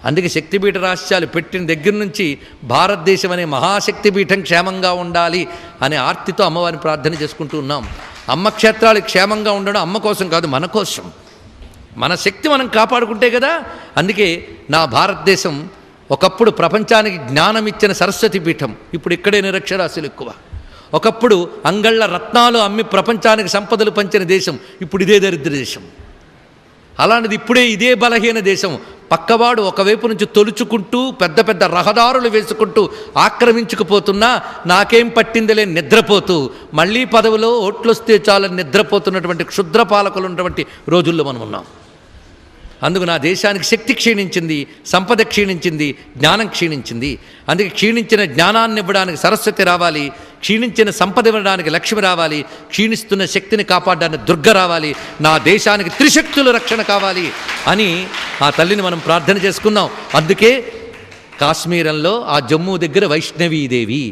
అందుకే శక్తిపీఠ రహస్యాలు పెట్టిన దగ్గర నుంచి భారతదేశం అనే మహాశక్తిపీఠం క్షేమంగా ఉండాలి అనే ఆర్తితో అమ్మవారిని ప్రార్థన చేసుకుంటూ ఉన్నాం. అమ్మ క్షేత్రాలు క్షేమంగా ఉండడం అమ్మ కోసం కాదు, మన కోసం. మన శక్తి మనం కాపాడుకుంటే కదా. అందుకే నా భారతదేశం ఒకప్పుడు ప్రపంచానికి జ్ఞానం ఇచ్చిన సరస్వతి పీఠం, ఇప్పుడు ఇక్కడే నిరక్షరాస్యులు ఎక్కువ. ఒకప్పుడు అంగళ్ళ రత్నాలు అమ్మి ప్రపంచానికి సంపదలు పంచిన దేశం, ఇప్పుడు ఇదే దరిద్ర దేశం. అలాంటిది ఇప్పుడే ఇదే బలహీన దేశం. పక్కవాడు ఒకవైపు నుంచి తొలుచుకుంటూ పెద్ద పెద్ద రహదారులు వేసుకుంటూ ఆక్రమించుకుపోతున్నా నాకేం పట్టిందిలే నిద్రపోతూ, మళ్ళీ పదవిలో ఓట్లొస్తే చాలని నిద్రపోతున్నటువంటి క్షుద్ర పాలకులు ఉన్నటువంటి రోజుల్లో మనం ఉన్నాం. అందుకు నా దేశానికి శక్తి క్షీణించింది, సంపద క్షీణించింది, జ్ఞానం క్షీణించింది. అందుకే క్షీణించిన జ్ఞానాన్ని ఇవ్వడానికి సరస్వతి రావాలి, క్షీణించిన సంపద ఇవ్వడానికి లక్ష్మి రావాలి, క్షీణిస్తున్న శక్తిని కాపాడడానికి దుర్గ రావాలి, నా దేశానికి త్రిశక్తుల రక్షణ కావాలి అని ఆ తల్లిని మనం ప్రార్థన చేసుకున్నాం. అందుకే కాశ్మీరంలో ఆ జమ్మూ దగ్గర వైష్ణవీదేవి.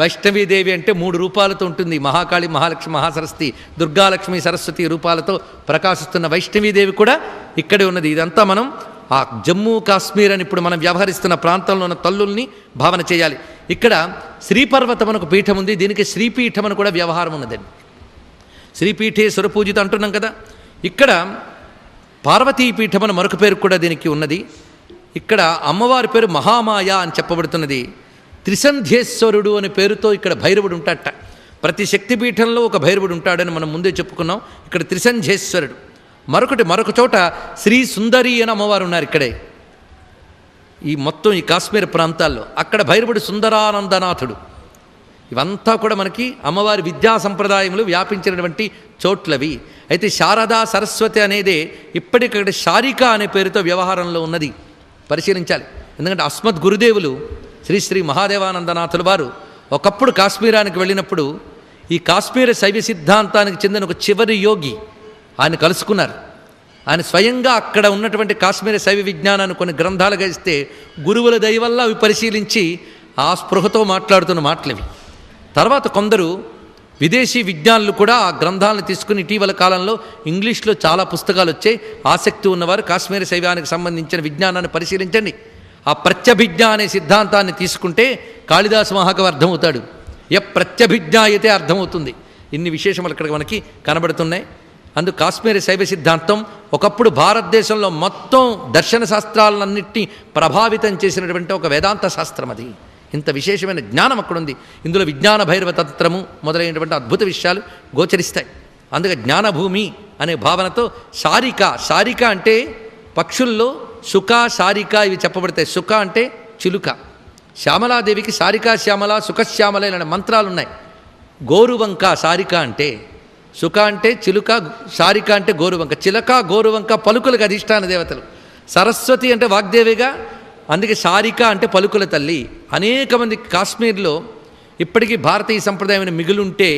వైష్ణవీదేవి అంటే 3 రూపాలతో ఉంటుంది. మహాకాళి, మహాలక్ష్మి, మహాసరస్వతి, దుర్గాలక్ష్మి, సరస్వతి రూపాలతో ప్రకాశిస్తున్న వైష్ణవీదేవి కూడా ఇక్కడే ఉన్నది. ఇదంతా మనం ఆ జమ్మూ కాశ్మీర్ అని ఇప్పుడు మనం వ్యవహరిస్తున్న ప్రాంతంలో ఉన్న తల్లుల్ని భావన చేయాలి. ఇక్కడ శ్రీపర్వతం అని ఒక పీఠం ఉంది, దీనికి శ్రీపీఠం అని కూడా వ్యవహారం ఉన్నదండి. శ్రీపీఠే సురపూజిత అంటున్నాం కదా. ఇక్కడ పార్వతీపీఠం అని మరొక పేరు కూడా దీనికి ఉన్నది. ఇక్కడ అమ్మవారి పేరు మహామాయ అని చెప్పబడుతున్నది. త్రిసంధ్యేశ్వరుడు అనే పేరుతో ఇక్కడ భైరవుడు ఉంటాడట. ప్రతి శక్తిపీఠంలో ఒక భైరవుడు ఉంటాడని మనం ముందే చెప్పుకున్నాం. ఇక్కడ త్రిసంధ్యేశ్వరుడు. మరొక చోట శ్రీ సుందరి అని అమ్మవారు ఉన్నారు ఇక్కడే. ఈ మొత్తం ఈ కాశ్మీర్ ప్రాంతాల్లో అక్కడ భైరవుడు సుందరానందనాథుడు. ఇవంతా కూడా మనకి అమ్మవారి విద్యా సంప్రదాయములు వ్యాపించినటువంటి చోట్లవి. అయితే శారదా సరస్వతి అనేదే ఇప్పటికక్కడ శారిక అనే పేరుతో వ్యవహారంలో ఉన్నది. పరిశీలించాలి. ఎందుకంటే అస్మద్ గురుదేవులు శ్రీ శ్రీ మహాదేవానందనాథుల వారు ఒకప్పుడు కాశ్మీరానికి వెళ్ళినప్పుడు ఈ కాశ్మీర శైవ సిద్ధాంతానికి చెందిన ఒక చివరి యోగి ఆయన కలుసుకున్నారు. ఆయన స్వయంగా అక్కడ ఉన్నటువంటి కాశ్మీర శైవ విజ్ఞానాన్ని కొన్ని గ్రంథాలుగా ఇస్తే గురువుల దయ వల్ల అవి పరిశీలించి ఆ స్పృహతో మాట్లాడుతున్న మాటలవి. తర్వాత కొందరు విదేశీ విజ్ఞానులు కూడా ఆ గ్రంథాలను తీసుకుని ఇటీవల కాలంలో ఇంగ్లీష్లో చాలా పుస్తకాలు వచ్చాయి. ఆసక్తి ఉన్నవారు కాశ్మీర శైవానికి సంబంధించిన విజ్ఞానాన్ని పరిశీలించండి. ఆ ప్రత్యభిజ్ఞ అనే సిద్ధాంతాన్ని తీసుకుంటే కాళిదాసు మహాకవి అర్థమవుతాడు. ప్రత్యభిజ్ఞాయతే అర్థమవుతుంది. ఇన్ని విశేషములు ఇక్కడ మనకి కనబడుతున్నాయి. అందుకు కాశ్మీర శైవ సిద్ధాంతం ఒకప్పుడు భారతదేశంలో మొత్తం దర్శన శాస్త్రాలన్నింటినీ ప్రభావితం చేసినటువంటి ఒక వేదాంత శాస్త్రం అది. ఇంత విశేషమైన జ్ఞానం అక్కడుంది. ఇందులో విజ్ఞాన భైరవ తంత్రము మొదలైనటువంటి అద్భుత విషయాలు గోచరిస్తాయి. అందుకే జ్ఞానభూమి అనే భావనతో శారిక అంటే పక్షుల్లో సుఖ శారిక ఇవి చెప్పబడతాయి. సుఖ అంటే చిలుక, శ్యామలాదేవికి శారికా శ్యామల సుఖశ్యామల ఇలాంటి మంత్రాలు ఉన్నాయి. గోరువంక శారిక అంటే, సుఖ అంటే చిలుక, శారిక అంటే గోరువంక. చిలక గోరువంక పలుకులకు అధిష్టాన దేవతలు. సరస్వతి అంటే వాగ్దేవిగా, అందుకే శారిక అంటే పలుకుల తల్లి. అనేక మంది కాశ్మీర్లో ఇప్పటికీ భారతీయ సంప్రదాయమైన మిగులుంటే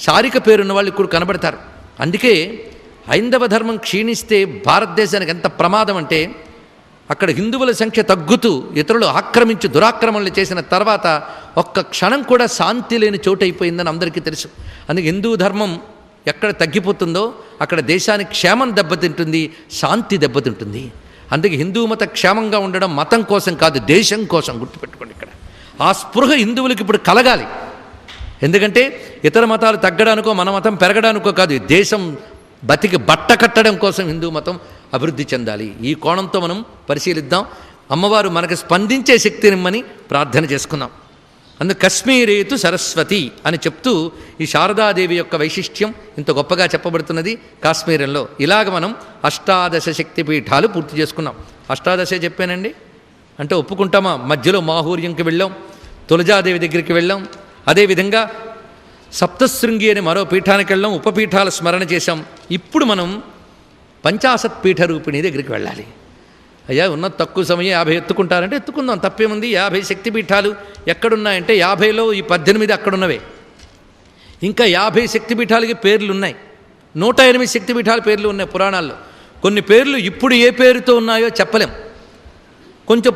శారిక పేరున్న వాళ్ళు ఇప్పుడు కనబడతారు. అందుకే హైందవ ధర్మం క్షీణిస్తే భారతదేశానికి ఎంత ప్రమాదం అంటే, అక్కడ హిందువుల సంఖ్య తగ్గుతూ ఇతరులు ఆక్రమించి దురాక్రమణలు చేసిన తర్వాత ఒక్క క్షణం కూడా శాంతి లేని చోటు అయిపోయిందని అందరికీ తెలుసు. అందుకే హిందూ ధర్మం ఎక్కడ తగ్గిపోతుందో అక్కడ దేశానికి క్షేమం దెబ్బతింటుంది, శాంతి దెబ్బతింటుంది. అందుకే హిందూ మత క్షేమంగా ఉండడం మతం కోసం కాదు, దేశం కోసం. గుర్తుపెట్టుకోండి. ఇక్కడ ఆ స్పృహ హిందువులకు ఇప్పుడు కలగాలి. ఎందుకంటే ఇతర మతాలు తగ్గడానికో మన మతం పెరగడానికో కాదు, దేశం బతికి బట్ట కట్టడం కోసం హిందూ మతం అభివృద్ధి చెందాలి. ఈ కోణంతో మనం పరిశీలిద్దాం. అమ్మవారు మనకు స్పందించే శక్తినిమ్మని ప్రార్థన చేసుకుందాం. అందుకు కశ్మీరేతు సరస్వతి అని చెప్తూ ఈ శారదాదేవి యొక్క వైశిష్ట్యం ఇంత గొప్పగా చెప్పబడుతున్నది కాశ్మీరంలో. ఇలాగ మనం 18 శక్తిపీఠాలు పూర్తి చేసుకున్నాం. 18 చెప్పానండి అంటే ఒప్పుకుంటామా? మధ్యలో మాహూర్యంకి వెళ్ళాం, తులజాదేవి దగ్గరికి వెళ్ళాం, అదేవిధంగా సప్తశృంగి అనే మరో పీఠానికి వెళ్ళాం, ఉపపీఠాల స్మరణ చేశాం. ఇప్పుడు మనం 50 పీఠ రూపిణి దగ్గరికి వెళ్ళాలి. అయ్యా ఉన్న తక్కువ సమయం 50 ఎత్తుకుంటారంటే ఎత్తుకుందాం, తప్పేముంది. 50 శక్తిపీఠాలు ఎక్కడున్నాయంటే 50లో ఈ 18 అక్కడున్నవే. ఇంకా 50 శక్తిపీఠాలకి పేర్లు ఉన్నాయి. 108 శక్తిపీఠాల పేర్లు ఉన్నాయి పురాణాల్లో. కొన్ని పేర్లు ఇప్పుడు ఏ పేరుతో ఉన్నాయో చెప్పలేం. కొంచెం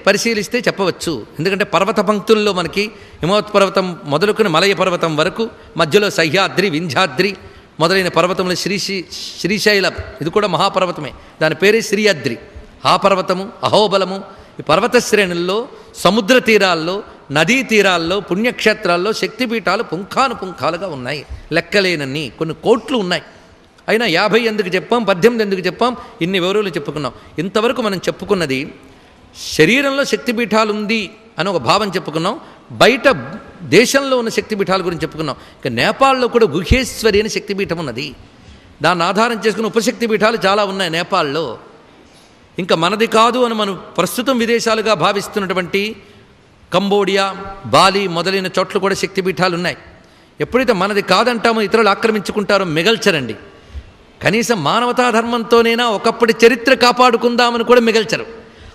పరిశీలిస్తే చెప్పవచ్చు. ఎందుకంటే పర్వత పంక్తుల్లో మనకి హిమవత్ పర్వతం మొదలుకొని మలయ పర్వతం వరకు, మధ్యలో సహ్యాద్రి, వింధ్యాద్రి మొదలైన పర్వతములు, శ్రీశైలం ఇది కూడా మహాపర్వతమే, దాని పేరే శ్రీయాద్రి. ఆ పర్వతము, అహోబలము, ఈ పర్వత శ్రేణుల్లో, సముద్ర తీరాల్లో, నదీ తీరాల్లో, పుణ్యక్షేత్రాల్లో శక్తిపీఠాలు పుంఖానుపుంఖాలుగా ఉన్నాయి. లెక్కలేనన్ని కొన్ని కోట్లు ఉన్నాయి. అయినా 50 ఎందుకు చెప్పాం, 18 ఎందుకు చెప్పాం, ఇన్ని వివరాలు చెప్పుకున్నాం. ఇంతవరకు మనం చెప్పుకున్నది శరీరంలో శక్తిపీఠాలు ఉంది అని ఒక భావం చెప్పుకున్నాం, బయట దేశంలో ఉన్న శక్తిపీఠాల గురించి చెప్పుకున్నాం. ఇక నేపాల్లో కూడా గుహేశ్వరి అని శక్తిపీఠం ఉన్నది. దాన్ని ఆధారం చేసుకుని ఉపశక్తిపీఠాలు చాలా ఉన్నాయి నేపాల్లో. ఇంకా మనది కాదు అని మనం ప్రస్తుతం విదేశాలుగా భావిస్తున్నటువంటి కంబోడియా, బాలి మొదలైన చోట్ల కూడా శక్తిపీఠాలు ఉన్నాయి. ఎప్పుడైతే మనది కాదంటామో ఇతరులు ఆక్రమించుకుంటారో మిగల్చరండి. కనీసం మానవతా ధర్మంతోనైనా ఒకప్పటి చరిత్ర కాపాడుకుందామని కూడా మిగల్చరు.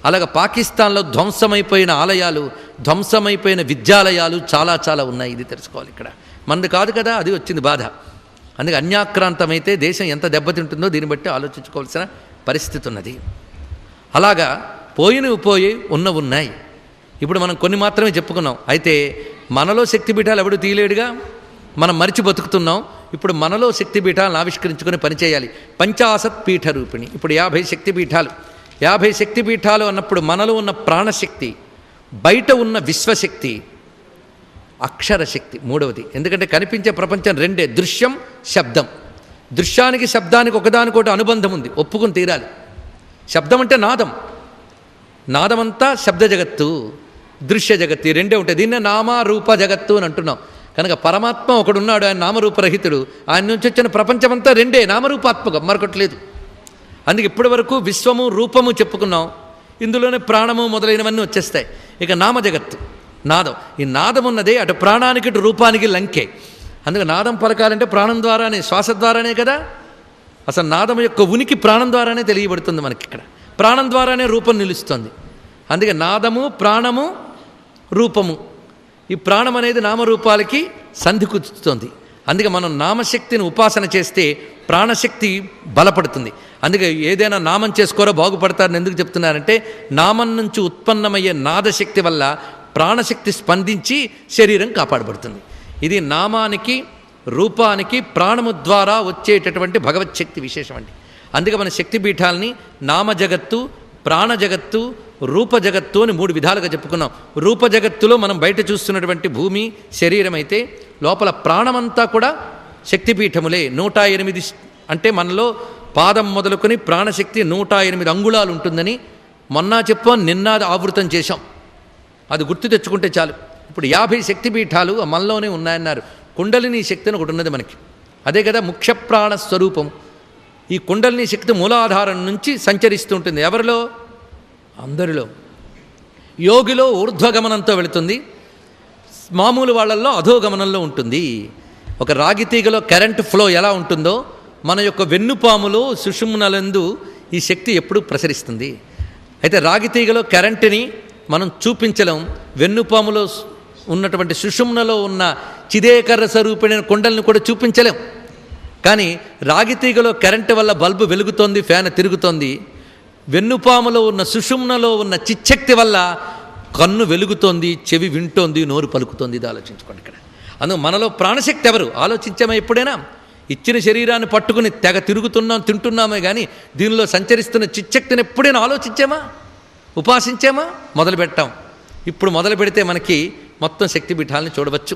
అలాగే పాకిస్తాన్లో ధ్వంసమైపోయిన ఆలయాలు, ధ్వంసమైపోయిన విద్యాలయాలు చాలా ఉన్నాయి. ఇది తెలుసుకోవాలి. ఇక్కడ మనది కాదు కదా, అది వచ్చింది బాధ. అందుకే అన్యాక్రాంతమైతే దేశం ఎంత దెబ్బతింటుందో దీన్ని బట్టి ఆలోచించుకోవాల్సిన పరిస్థితి ఉన్నది. అలాగా పోయి ఉన్నాయి. ఇప్పుడు మనం కొన్ని మాత్రమే చెప్పుకున్నాం. అయితే మనలో శక్తిపీఠాలు ఎవడు తీయలేడుగా, మనం మరిచి బతుకుతున్నాం. ఇప్పుడు మనలో శక్తిపీఠాలను ఆవిష్కరించుకొని పనిచేయాలి. 50 పీఠ రూపిణి. ఇప్పుడు 50 శక్తిపీఠాలు. 50 శక్తిపీఠాలు అన్నప్పుడు మనలో ఉన్న ప్రాణశక్తి, బయట ఉన్న విశ్వశక్తి, అక్షరశక్తి మూడవది. ఎందుకంటే కనిపించే ప్రపంచం రెండే, దృశ్యం, శబ్దం. దృశ్యానికి శబ్దానికి ఒకదానికొకటి అనుబంధం ఉంది, ఒప్పుకుని తీరాలి. శబ్దం అంటే నాదమంతా శబ్ద జగత్తు, దృశ్య జగత్తు, ఈ రెండే ఉంటాయి. దీన్నే నామరూప జగత్తు అని అంటున్నాం. కనుక పరమాత్మ ఒకడున్నాడు, ఆయన నామరూపరహితుడు. ఆయన నుంచి వచ్చిన ప్రపంచమంతా రెండే, నామరూపాత్మకం, మరొకటి లేదు. అందుకే ఇప్పటి వరకు విశ్వము, రూపము చెప్పుకున్నాం. ఇందులోనే ప్రాణము మొదలైనవన్నీ వచ్చేస్తాయి. ఇక నామ జగత్తు, నాదం. ఈ నాదం ఉన్నదే అటు ప్రాణానికి ఇటు రూపానికి లంకే. అందుకే నాదం పలకాలంటే ప్రాణం ద్వారానే, శ్వాస ద్వారానే కదా. అసలు నాదం యొక్క ఉనికి ప్రాణం ద్వారానే తెలియబడుతుంది మనకి. ఇక్కడ ప్రాణం ద్వారానే రూపం నిలుస్తుంది. అందుకే నాదము, ప్రాణము, రూపము. ఈ ప్రాణం అనేది నామరూపాలకి సంధి కుదురుతుంది. అందుకే మనం నామశక్తిని ఉపాసన చేస్తే ప్రాణశక్తి బలపడుతుంది. అందుకే ఏదైనా నామం చేసుకోరో బాగుపడతారని ఎందుకు చెప్తున్నారంటే, నామం నుంచి ఉత్పన్నమయ్యే నాదశక్తి వల్ల ప్రాణశక్తి స్పందించి శరీరం కాపాడబడుతుంది. ఇది నామానికి రూపానికి ప్రాణము ద్వారా వచ్చేటటువంటి భగవచ్ఛక్తి విశేషం అండి. అందుకే మన శక్తిపీఠాలని నామ జగత్తు, ప్రాణ జగత్తు, రూప జగత్తు అని 3 విధాలుగా చెప్పుకున్నాం. రూప జగత్తులో మనం బయట చూస్తున్నటువంటి భూమి శరీరం అయితే, లోపల ప్రాణమంతా కూడా శక్తిపీఠములే. 108 అంటే మనలో పాదం మొదలుకొని ప్రాణశక్తి 108 అంగుళాలు ఉంటుందని మొన్న చెప్పాం, నిన్న ఆవృతం చేశాం. అది గుర్తు తెచ్చుకుంటే చాలు. ఇప్పుడు 50 శక్తిపీఠాలు మనలోనే ఉన్నాయన్నారు. కుండలిని శక్తి అని ఒకటి ఉన్నది మనకి. అదే కదా ముఖ్య ప్రాణ స్వరూపం. ఈ కుండలిని శక్తి మూలాధారం నుంచి సంచరిస్తూ ఉంటుంది. ఎవరిలో? అందరిలో. యోగిలో ఊర్ధ్వగమనంతో వెళుతుంది, మామూలు వాళ్ళల్లో అధోగమనంలో ఉంటుంది. ఒక రాగి తీగలో కరెంటు ఫ్లో ఎలా ఉంటుందో మన యొక్క వెన్నుపాములో సుషుమ్నలందు ఈ శక్తి ఎప్పుడూ ప్రసరిస్తుంది. అయితే రాగి తీగలో కరెంటుని మనం చూపించలేం, వెన్నుపాములో ఉన్నటువంటి సుషుమ్నలో ఉన్న చిదేకర్ర స్వరూపిణైన కుండల్ని కూడా చూపించలేం. కానీ రాగి తీగలో కరెంటు వల్ల బల్బు వెలుగుతోంది, ఫ్యాన్ తిరుగుతోంది. వెన్నుపాములో ఉన్న సుషుమ్నలో ఉన్న చిచ్చక్తి వల్ల కన్ను వెలుగుతోంది, చెవి వింటోంది, నోరు పలుకుతోంది. ఇది ఆలోచించుకోండి. ఇక్కడ అందుకు మనలో ప్రాణశక్తి ఎవరు? ఆలోచించామా ఎప్పుడైనా? ఇచ్చిన శరీరాన్ని పట్టుకుని తెగ తిరుగుతున్నాం, తింటున్నామే, కానీ దీనిలో సంచరిస్తున్న చిచ్చక్తిని ఎప్పుడైనా ఆలోచించామా, ఉపాసించామా? మొదలు పెట్టాం. ఇప్పుడు మొదలు పెడితే మనకి మొత్తం శక్తిపీఠాలని చూడవచ్చు.